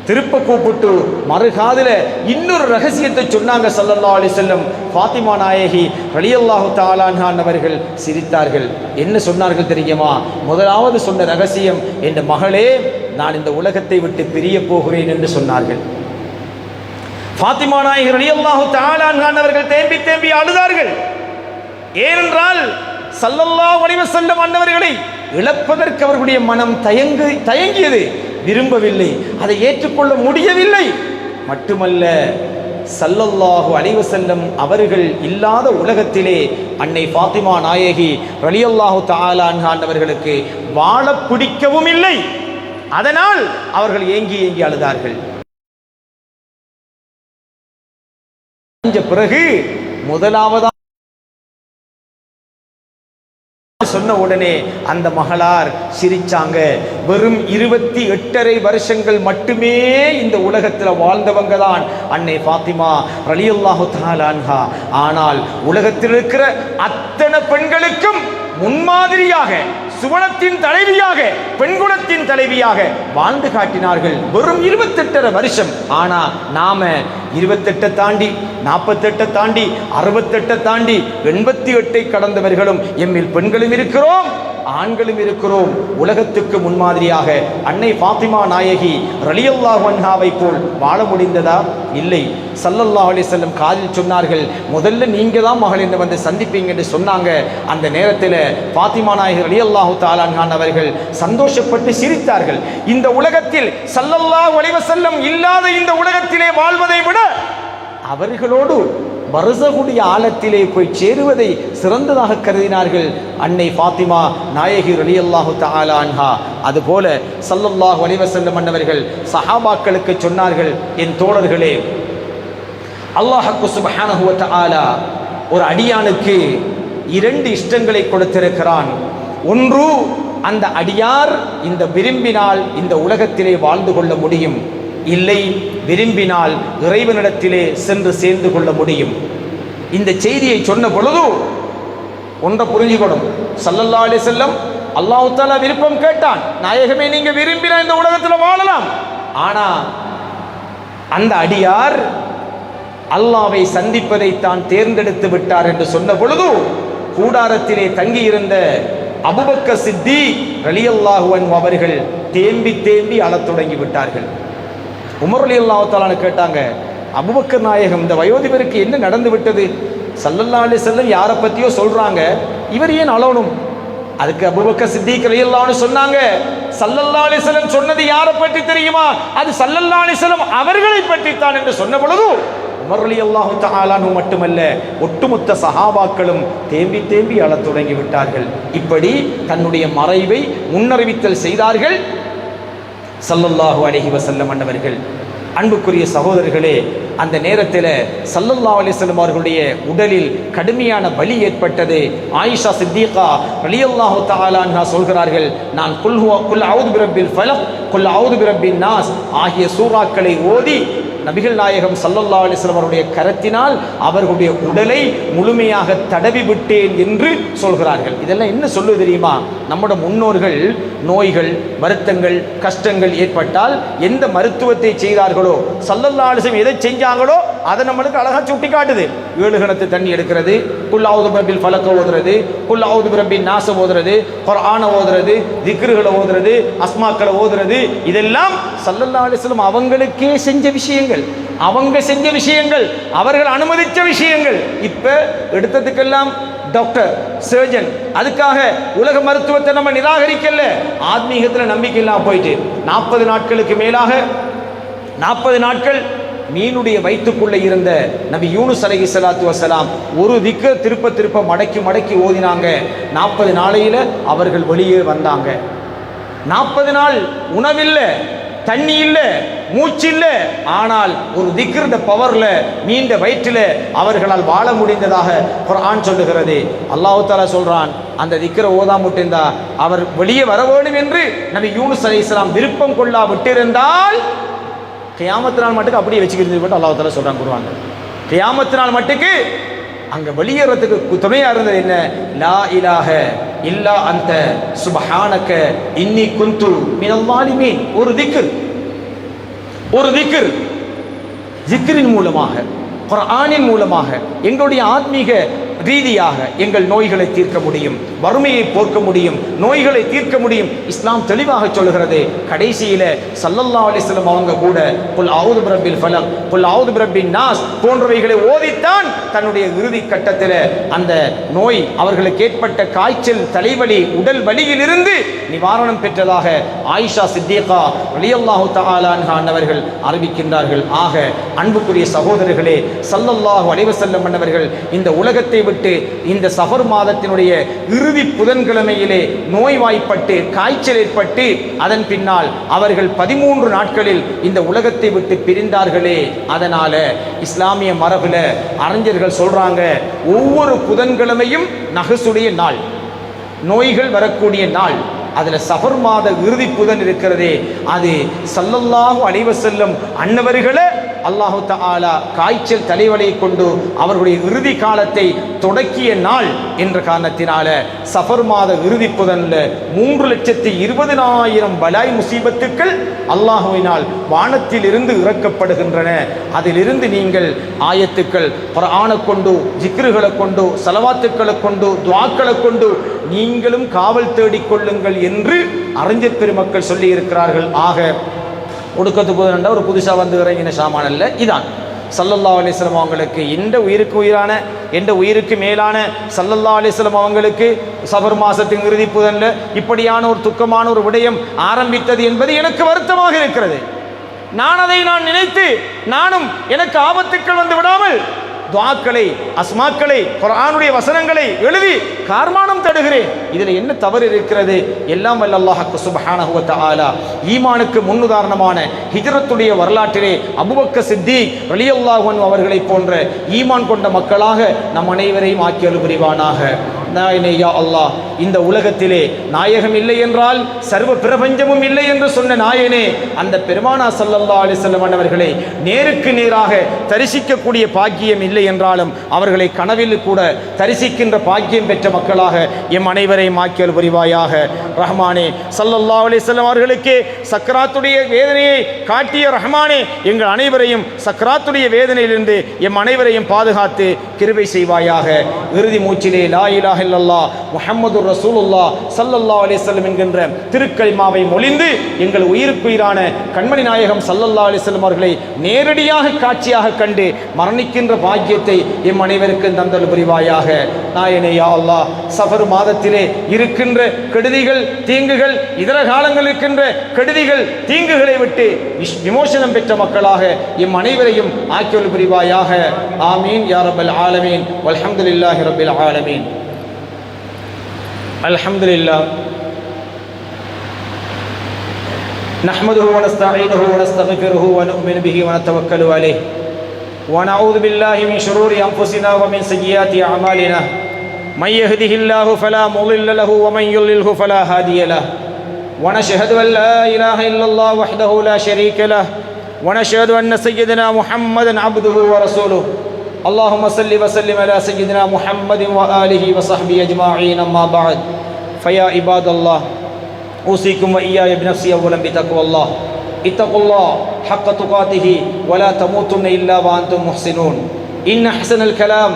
திருப்ப கூப்பிட்டு மறுகாதில் இன்னொரு ரகசியத்தை சொன்னாங்க ஸல்லல்லாஹு அலைஹி வஸல்லம். ஃபாத்திமா நாயகி ரலியல்லாஹு தஆலா அன்ஹா அவர்கள் சிரித்தார்கள். என்ன சொன்னார்கள் தெரியுமா? முதலாவது சொன்ன ரகசியம், என் மகளே, நான் இந்த உலகத்தை விட்டு பிரிய போகிறேன் என்று சொன்னார்கள். ஃபாத்திமா நாயகி ரலியல்லாஹு தஆலா அன்ஹா அவர்கள் தேம்பி தேம்பி அழுதார்கள். ஏனென்றால் ஸல்லல்லாஹு அலைஹி வஸல்லம் அன்னவர்களை இழப்பதற்கு அவர்களுடைய மனம் தயங்கியது, விரும்பவில்லை, அதை ஏற்றுக்கொள்ள முடியவில்லை. மட்டுமல்ல, ஸல்லல்லாஹு அலைஹி வஸல்லம் அவர்கள் இல்லாத உலகத்திலே அன்னை ஃபாத்திமா நாயகி ரலியல்லாஹு தஆலா அன்ஹா அவர்களுக்கு வாழ பிடிக்கவும் இல்லை. அதனால் அவர்கள் ஏங்கி ஏங்கி அழுதார்கள். பிறகு முதலாவதா சொன்ன உடனே அந்த மகளார் சிரிச்சாங்க. வெறும் 28.5 வருஷங்கள் மட்டுமே இந்த உலகத்தில் வாழ்ந்தவங்க தான் அன்னை ஃபாத்திமா ரலியல்லாஹு தஆலா அன்ஹா. ஆனால் உலகத்தில் இருக்கிற அத்தனை பெண்களுக்கும் முன்மாதிரியாக, சுவனத்தின் தலைவியாக, பெண்குலத்தின் தலைவியாக வாழ்ந்து காட்டினார்கள். வெறும் 28.5 வருஷம். ஆனா நாம 28 தாண்டி, 48 தாண்டி, 68 தாண்டி, 88 கடந்தவர்களும் எம்மில் பெண்களும் இருக்கிறோம், ஆண்களும் இருக்கிறோம். உலகத்துக்கு முன்மாதிரியாக அன்னை ஃபாத்திமா நாயகி ரலியல்லாஹு அன்ஹாவை போல் வாழ முடிந்ததா? இல்லை. ஸல்லல்லாஹு அலைஹி வஸல்லம் காதில் சொன்னார்கள், முதல்ல நீங்க தான் மகள் என்ன வந்து சந்திப்பீங்க என்று சொன்னாங்க. அந்த நேரத்தில் ஃபாத்திமா நாயகி ரலியல்லாஹு தஆலா அன்ஹா அவர்கள் சந்தோஷப்பட்டு சிரித்தார்கள். இந்த உலகத்தில் ஸல்லல்லாஹு அலைஹி வஸல்லம் இல்லாத இந்த உலகத்திலே வாழ்வதை விட அவர்களோடு பர்ஸகுடைய ஆழத்திலே போய் சேருவதை சிறந்ததாக கருதினார்கள் அன்னை ஃபாத்திமா நாயகி ரலியல்லாஹு தஆலா அன்ஹா. அதுபோல ஸல்லல்லாஹு அலைஹி வஸல்லம் அன்னவர்கள் சஹாபாக்களுக்கு சொன்னார்கள், என் தோழர்களே, அல்லாஹ் சுப்ஹானஹு வ தஆலா ஒரு அடியானுக்கு 2 இஷ்டங்களை கொடுத்திருக்கிறான். ஒன்று, அந்த அடியார் இந்த விரும்பினால் இந்த உலகத்திலே வாழ்ந்து கொள்ள முடியும், இல்லை விரும்பினால் இறைவனிடத்திலே சென்று சேர்ந்து கொள்ள முடியும். இந்த செய்தியை சொன்ன பொழுது ஒன்றை புரிஞ்சுக்கணும். ஸல்லல்லாஹு அலைஹி வஸல்லம் அல்லாஹ் தஆலா விருப்பம் கேட்டான், நாயகமே நீங்க விரும்பினா இந்த உலகத்தில் வாழலாம். ஆனா அந்த அடியார் அல்லாஹ்வை சந்திப்பதை தான் தேர்ந்தெடுத்து விட்டார் என்று சொன்ன பொழுது கூடாரத்திலே தங்கியிருந்த அபூபக்கர் சித்தீக் ரலியல்லாஹு அன்ஹு அவர்கள் தேம்பி தேம்பி அழத் தொடங்கி விட்டார்கள். உமர் ரலியல்லாஹு தஆலா கேட்டாங்க, அபூபக்கர் நாயகம், இந்த வயோதிபருக்கு என்ன நடந்து விட்டது? ஸல்லல்லாஹு அலைஹி வஸல்லம் யாரை பற்றியோ சொல்றாங்க, இவர் ஏன் அழணும்? அதுக்கு அபூபக்கர் சித்தீக் ரலியல்லாஹு அன்ஹு சொன்னாங்க, ஸல்லல்லாஹு அலைஹி வஸல்லம் சொன்னது யாரை பற்றி தெரியுமா? அது ஸல்லல்லாஹு அலைஹி வஸல்லம் அவர்களை பற்றித்தான் என்று சொன்ன பொழுது உமர் ரலியல்லாஹு தஆலா அன்ஹு மட்டுமல்ல, ஒட்டுமொத்த சஹாபாக்களும் தேம்பி தேம்பி அழத் தொடங்கி விட்டார்கள். இப்படி தன்னுடைய மறைவை முன்னறிவித்தல் செய்தார்கள் ஸல்லல்லாஹு அலைஹி வஸல்லம் அன்னவர்கள். அன்புக்குரிய சகோதரர்களே, அந்த நேரத்தில் ஸல்லல்லாஹு அலைஹி வஸல்லம் அவர்களுடைய உடலில் கடுமையான வலி ஏற்பட்டது. ஆயிஷா சித்தீகா ரலியல்லாஹு தஆலா அன்ஹா சொல்கிறார்கள், நான் குல் அஊது பிரப்பில் ஃபலக், குல் அஊது பிரப்பின் நாஸ் ஆகிய சூறாக்களை ஓதி நபிகள் நாயகம் ஸல்லல்லாஹு அலைஹி வஸல்லம் அவருடைய கரத்தினால் அவர்களுடைய உடலை முழுமையாக தடவி விட்டேன் என்று சொல்கிறார்கள். இதெல்லாம் என்ன சொல்லுவது தெரியுமா? நம்முடைய முன்னோர்கள் நோய்கள், வருத்தங்கள், கஷ்டங்கள் ஏற்பட்டால் எந்த மருத்துவத்தை செய்தார்களோ, ஸல்லல்லாஹு அலைஹி வஸல்லம் எதை செஞ்சாங்களோ அதை நம்மளுக்கு அழகாக சுட்டி காட்டுது. 7 கணத்து தண்ணி எடுக்கிறது, குல் அஊது பிரப்பில் ஃபலக் ஓதுறது, குல் அஊது பிரப்பின் நாஸ் ஓதுறது, குர்ஆனை ஓதுறது, திக்ருகளை ஓதுறது, அஸ்மாக்களை ஓதுறது, இதெல்லாம் ஸல்லல்லாஹு அலைஹி வஸல்லம் அவங்களுக்கே செஞ்ச விஷயங்கள். அவங்க செஞ்ச விஷயங்கள், அவர்கள் அனுமதிச்ச விஷயங்கள். இப்ப எடுத்ததுக்கெல்லாம் டாக்டர், சர்ஜன், அதுக்காக உலக மருத்துவத்தை நம்ம நிராகரிக்கல, ஆத்மீகத்தில் நம்பிக்கை இல்லாம போயிட்டு 40 நாட்களுக்கு மேலாக 40 நாட்கள் மீனுடைய வயிற்றுக்குள்ள இருந்த நபி யூனுஸ் அலைஹிஸ்ஸலாத்து வஸ்ஸலாம் ஒரு திக்ர் திருப்ப திருப்ப மடக்கி மடக்கி ஓதினாங்க. 40 நாளையில அவர்கள் வெளியே வந்தாங்க. 40 நாள் உணவில்லை, தண்ணி இல்லை, மூச்சு இல்லை, ஆனால் ஒரு திக்ர் பவர்ல மீண்ட வயிற்றில் அவர்களால் வாழ முடிந்ததாக குர்ஆன் சொல்லுகிறது. அல்லாஹ் தஆலா சொல்றான், அந்த திக்ரை ஓதாமுட்டிருந்தா அவர் வெளியே வர வேண்டும் என்று நபி யூனுஸ் அலைஹிஸ்ஸலாம் விருப்பம் கொள்ளா விட்டிருந்தால் கியாமத்து நாள் மட்டுக்கு அப்படியே வச்சுக்கிறது அல்லாஹ் தஆலா சொல்றான் குர்ஆன்ல. கியாமத்து நாள் மட்டுக்கு அங்க வெளியேறதுக்கு துணையா இருந்தது என்ன? லா இலாஹ இல்லா அன்த சுப்ஹானக இன்னி குன்து மினல் ஸாலிமீன். ஒரு திக்ர், ஒரு திக்ர், திக்ரின் மூலமாக, குர்ஆனின் மூலமாக எங்களுடைய ஆத்மீக ரீதியாக எங்கள் நோய்களை தீர்க்க முடியும், வறுமையை போக்க முடியும், நோய்களை தீர்க்க முடியும். இஸ்லாம் தெளிவாக சொல்கிறது. கடைசியில ஸல்லல்லாஹு அலைஹி வஸல்லம் அவங்க கூட குல் அஊது பிரப்பில் ஃபலக், குல் அஊது பிரப்பின் நாஸ் போன்றவைகளை ஓதித்தான் தன்னுடைய இறுதி கட்டத்தில் அந்த நோய், அவர்களுக்கு ஏற்பட்ட காய்ச்சல், தலைவலி, உடல் வலியிலிருந்து நிவாரணம் பெற்றதாக ஆயிஷா சித்திகா ரலியல்லாஹு தஆலா அன்ஹா அவர்கள் அறிவிக்கின்றார்கள். ஆக அன்புக்குரிய சகோதரர்களே, ஸல்லல்லாஹு அலைஹி வஸல்லம் அவர்கள் இந்த உலகத்தை விட்டு இந்த சஃபர் மாதத்தினுடைய இறுதி புதன்கிழமையிலே நோய்வாய்ப்பட்டு காய்ச்சல் ஏற்பட்டு அதன் பின்னால் அவர்கள் 13 நாட்களில் இந்த உலகத்தை விட்டு பிரிந்தார்களே. அதனால இஸ்லாமிய மரபுல அறிஞர்கள் சொல்றாங்க, ஒவ்வொரு புதன்கிழமையும் நஹ்ஸுடைய நாள், நோய்கள் வரக்கூடிய நாள். அதுல சஃபர் மாத இறுதி புதன் இருக்கிறதே, அது ஸல்லல்லாஹு அலைஹி வஸல்லம் அன்னவர்களே அல்லாஹு தஆலா காய்ச்சல் தலைவலியை கொண்டு அவர்களுடைய இறுதி காலத்தை தொடக்கிய நாள் என்ற காரணத்தினால சஃபர் மாத இறுதி புதன்ல 3,20,000 பலாய் முசீபத்துக்கள் அல்லாஹுவினால் வானத்தில் இருந்து இறக்கப்படுகின்றன. அதிலிருந்து நீங்கள் ஆயத்துக்கள், குர்ஆனை கொண்டு, ஜிக்ருகளை கொண்டு, ஸலவாத்துக்களை கொண்டு, துஆக்களை கொண்டு நீங்களும் காவல் தேடிக்கொள்ளுங்கள் என்று அறிஞர் பெருமக்கள் சொல்லி இருக்கிறார்கள். ஆக ஒடுக்கத்து புதன்டா ஒரு புதுசாக வந்து இறங்கின சாமான் அல்ல. இதான் ஸல்லல்லாஹு அலைஹி வஸல்லம் அவங்களுக்கு, எந்த உயிருக்கு உயிரான, எந்த உயிருக்கு மேலான ஸல்லல்லாஹு அலைஹி வஸல்லம் அவங்களுக்கு சஃபர் மாசத்தின் இறுதி புதன்ல இப்படியான ஒரு துக்கமான ஒரு விடயம் ஆரம்பித்தது என்பது எனக்கு வருத்தமாக இருக்கிறது. அதை நினைத்து நானும் எனக்கு ஆபத்துக்கள் வந்து விடாமல் துஆக்களை, அஸ்மாக்களை, குர்ஆனுடைய வசனங்களை எழுதி கார்மானம் தடுகிறேன். இதில் என்ன தவறு இருக்கிறது? எல்லாம் வல்ல அல்லாஹ் சுப்ஹானஹு வ தஆலா ஈமானுக்கு முன்னுதாரணமான ஹிஜ்ரத்துடைய வரலாற்றிலே அபூபக்கர் சித்திக் ரலியல்லாஹு அன்ஹு அவர்களை போன்ற ஈமான் கொண்ட மக்களாக நம் அனைவரையும் ஆக்கி அருள் புரிவானாக. நாயனே யா அல்லாஹ், இந்த உலகத்திலே நாயகம் இல்லை என்றால் சர்வ பிரபஞ்சமும் இல்லை என்று சொன்ன நாயனே, அந்த பெருமானா ஸல்லல்லாஹு அலைஹி வஸல்லம் அவர்களை நேருக்கு நேராக தரிசிக்கக்கூடிய பாக்கியம் இல்லை என்றாலும் அவர்களை கனவில் கூட தரிசிக்கின்ற பாக்கியம் பெற்ற மக்களாக எம் அனைவரையும் ஆக்கியல் புரிவாயாக. ரஹ்மானே, ஸல்லல்லாஹு அலைஹி வஸல்லம் அவர்களுக்கு சக்கராத்துடைய வேதனையை காட்டிய ரஹ்மானே, எங்கள் அனைவரையும் சக்கராத்துடைய வேதனையிலிருந்து எம் அனைவரையும் பாதுகாத்து கிருபை செய்வாயாக. இறுதி மூச்சிலே லா இலாஹ இல்லல்லாஹ் முஹம்மதுர் ரசூலுல்லாஹ் ஸல்லல்லாஹு அலைஹி வஸல்லம் என்கின்ற திருக்கலிமாவை மொழிந்து எங்கள் உயிருக்குயிரான கண்மணி நாயகம் ஸல்லல்லாஹு அலைஹி வஸல்லம் அவர்களை நேரடியாக காட்சியாக கண்டு மரணிக்கின்ற பாக்கியத்தை எம் அனைவருக்கும் தந்தல் புரிவாயாக. நாயனே யா அல்லாஹ், சஃபர் மாதத்திலே இருக்கின்ற கெடுதிகள், தீங்குகள், இதர காலங்கள் இருக்கின்ற கெடுதிகள், தீங்குகளை விட்டு விமோசனம் பெற்ற மக்களாக எம் அனைவரையும் ஆக்கியல் புரிவாயாக. ஆமீன் யா ரப்பல் ஆலமீன். வல்ஹம்துலில்லாஹி ரப்பில் ஆலமீன். அல்ஹம்துலில்லாஹ் நஹ்மதுஹு வ நஸ்தஈனுஹு வ நஸ்தக்ஃபிருஹு வ நு'மினு பிஹி வ நதவக்கலு அலைஹி வ நஊது பில்லாஹி மின் ஷுரூரி அன்ஃபுஸினா வ மின் சய்யிஆத்தி அஅமாலினா மன் யஹ்திஹில்லாஹு ஃபலா முضில்ல லஹு வ மன் யுضللஹு ஃபலா ஹாதிய லஹு வ நஷ்ஹது அன் லா இலாஹா இல்லல்லாஹு வஹ்தஹு லா ஷரீக லஹு வ நஷ்ஹது அன்ன சய்யிதனா முஹம்மதன் அப்துஹு வ ரசூலுஹு. اللهم صل وسلم على سيدنا محمد وآله وصحبه أجمعين. أما بعد، فيا عباد الله، أوصيكم وإياي بنفسي أولا بتقوى الله. اتقوا الله حق تقاته ولا تموتن إلا وأنتم محسنون. إن أحسن الكلام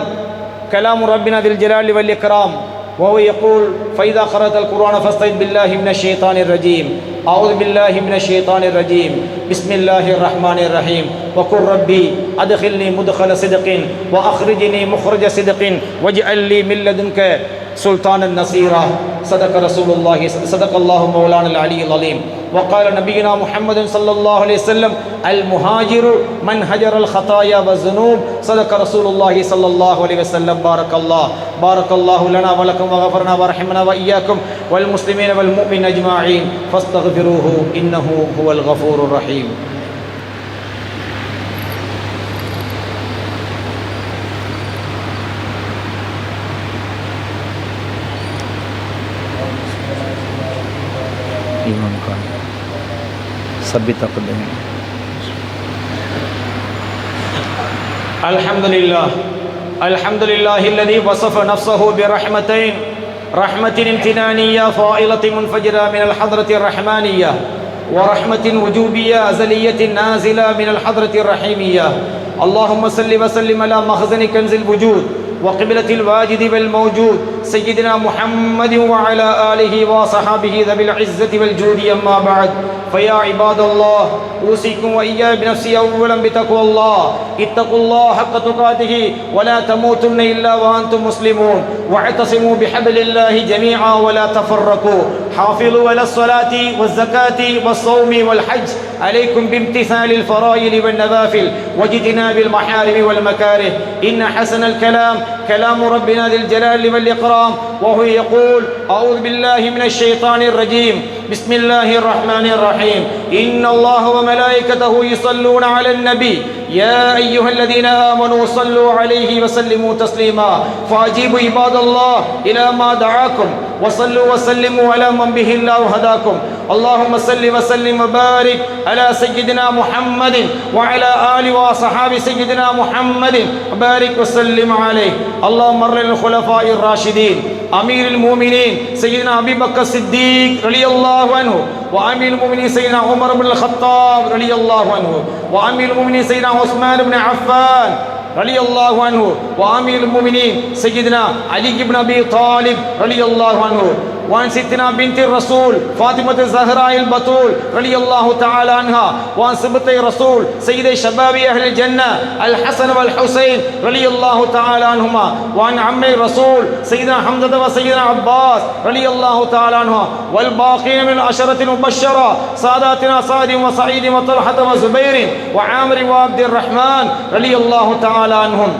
كلام ربنا ذي الجلال والإكرام، وهو يقول فإذا قرأت القرآن فاستعذ بالله من الشيطان الرجيم أعوذ بالله من الشيطان الرجيم بسم الله الرحمن الرحيم وقل ربي أدخلني مدخل صدق وأخرجني مخرج صدق واجعل لي من لدنك سلطانا نصيرا صدق رسول الله صدق الله مولانا العلي العظيم وقال نبينا محمد صلى الله عليه وسلم المهاجر من هجر الخطايا والذنوب صدق رسول الله صلى الله عليه وسلم بارك الله لنا ولكم وغفرنا ورحمنا وإياكم والمسلمين والمؤمنين أجمعين فاستغفروه إنه هو الغفور الرحيم إمام كان ثبت قدمه. الحمد لله الذي وصف نفسه برحمتين رحمة امتنانية فائلة منفجرة من الحضرة الرحمانية ورحمة وجوبية أزلية نازلة من الحضرة الرحيمية. اللهم صل وسلم على مخزن كنز الوجود وقبلة الواجد والموجود سيدنا محمد وعلى آله وصحابه ذوي العزة والجود. أما بعد فيا عباد الله أوصيكم وإياي بنفسي أولا بتقوى الله اتقوا الله حق تقاته ولا تموتن إلا وأنتم مسلمون واعتصموا بحبل الله جميعا ولا تفرقوا حافظوا على الصلاة والزكاة والصوم والحج عليكم بامتثال الفرائض والنوافل واجتناب المحارم والمكاره إن حسن الكلام كلام ربنا ذي الجلال والإكرام وهو يقول أعوذ بالله من الشيطان الرجيم بسم الله الرحمن الرحيم إن الله وملائكته يصلون على النبي يا أيها الذين آمنوا صلوا عليه وسلموا تسليما فأجيبوا عباد الله إلى ما دعاكم وصلوا وسلموا على من به الله هداكم. اللهم صل وسلم وبارك على سيدنا محمد وعلى آله وصحاب سيدنا محمد وبارك وسلم عليه. اللهم مر للخلفاء الراشدين أمير المؤمنين سيدنا أبي بكر الصديق رضي الله عنه وأمير المؤمنين سيدنا عمر بن الخطاب رضي الله عنه وأمير المؤمنين سيدنا عثمان بن عفان رضي الله عنه وأمير المؤمنين سيدنا علي بن أبي طالب رضي الله عنه وعن ستنا بنت الرسول فاطمة الزهراء البتول رضي الله تعالى عنها وعن سبطي رسول سيد شباب أهل الجنة الحسن والحسين رضي الله تعالى عنهما وعن عمي الرسول سيدنا حمزة وسيدنا عباس رضي الله تعالى عنها والباقين من العشرة المبشرة ساداتنا سعد وسعيد وطلحة وزبير وعامر وعبد الرحمن رضي الله تعالى عنهم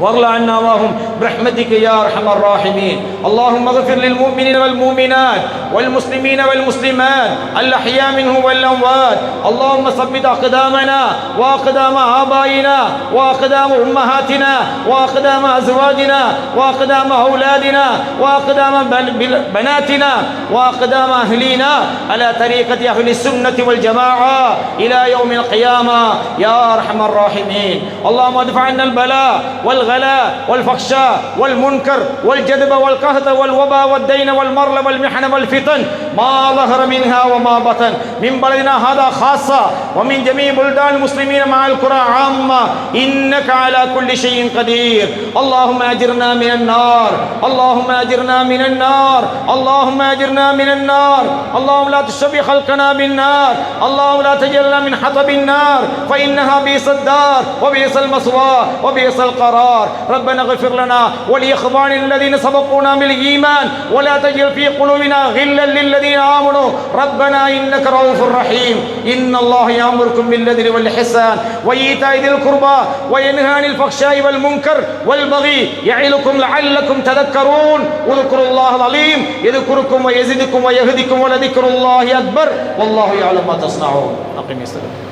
وارض عنا معهم برحمتك يا ارحم الراحمين. اللهم اغفر للمؤمنين والمؤمنات والمسلمين والمسلمات الاحياء منهم والاموات. اللهم ثبت اقدامنا واقدام ابائنا واقدام امهاتنا واقدام ازواجنا واقدام اولادنا واقدام بناتنا واقدام اهلينا على طريقه اهل السنه والجماعه الى يوم القيامه يا ارحم الراحمين. اللهم ادفع عنا البلاء والغلاء والفحشاء والمنكر والجذب والقهط والوباء والدين والمرض والمحن والفتن ما ظهر منها وما بطن من بلدنا هذا خاصة ومن جميع بلدان المسلمين مع القرى عامة إنك على كل شيء قدير. اللهم أجرنا من النار اللهم أجرنا من النار اللهم أجرنا من النار. اللهم لا تشبه خلقنا بالنار. اللهم لا تجعلنا من حطب النار فإنها بئس الدار وبئس المثوى وبئس القرار. ربنا اغفر لنا ولإخواننا الذين سبقونا بالإيمان ولا تجعل في قلوبنا غلا للذين آمنوا ربنا إنك رؤوف رحيم. إن الله يأمركم بالعدل والإحسان وإيتاء ذي القربى وينهى عن الفحشاء والمنكر والبغي يعظكم لعلكم تذكرون. اذكروا الله العظيم يذكركم ويزدكم ويهدكم ولذكر الله أكبر والله يعلم ما تصنعون. أقم الصلاة.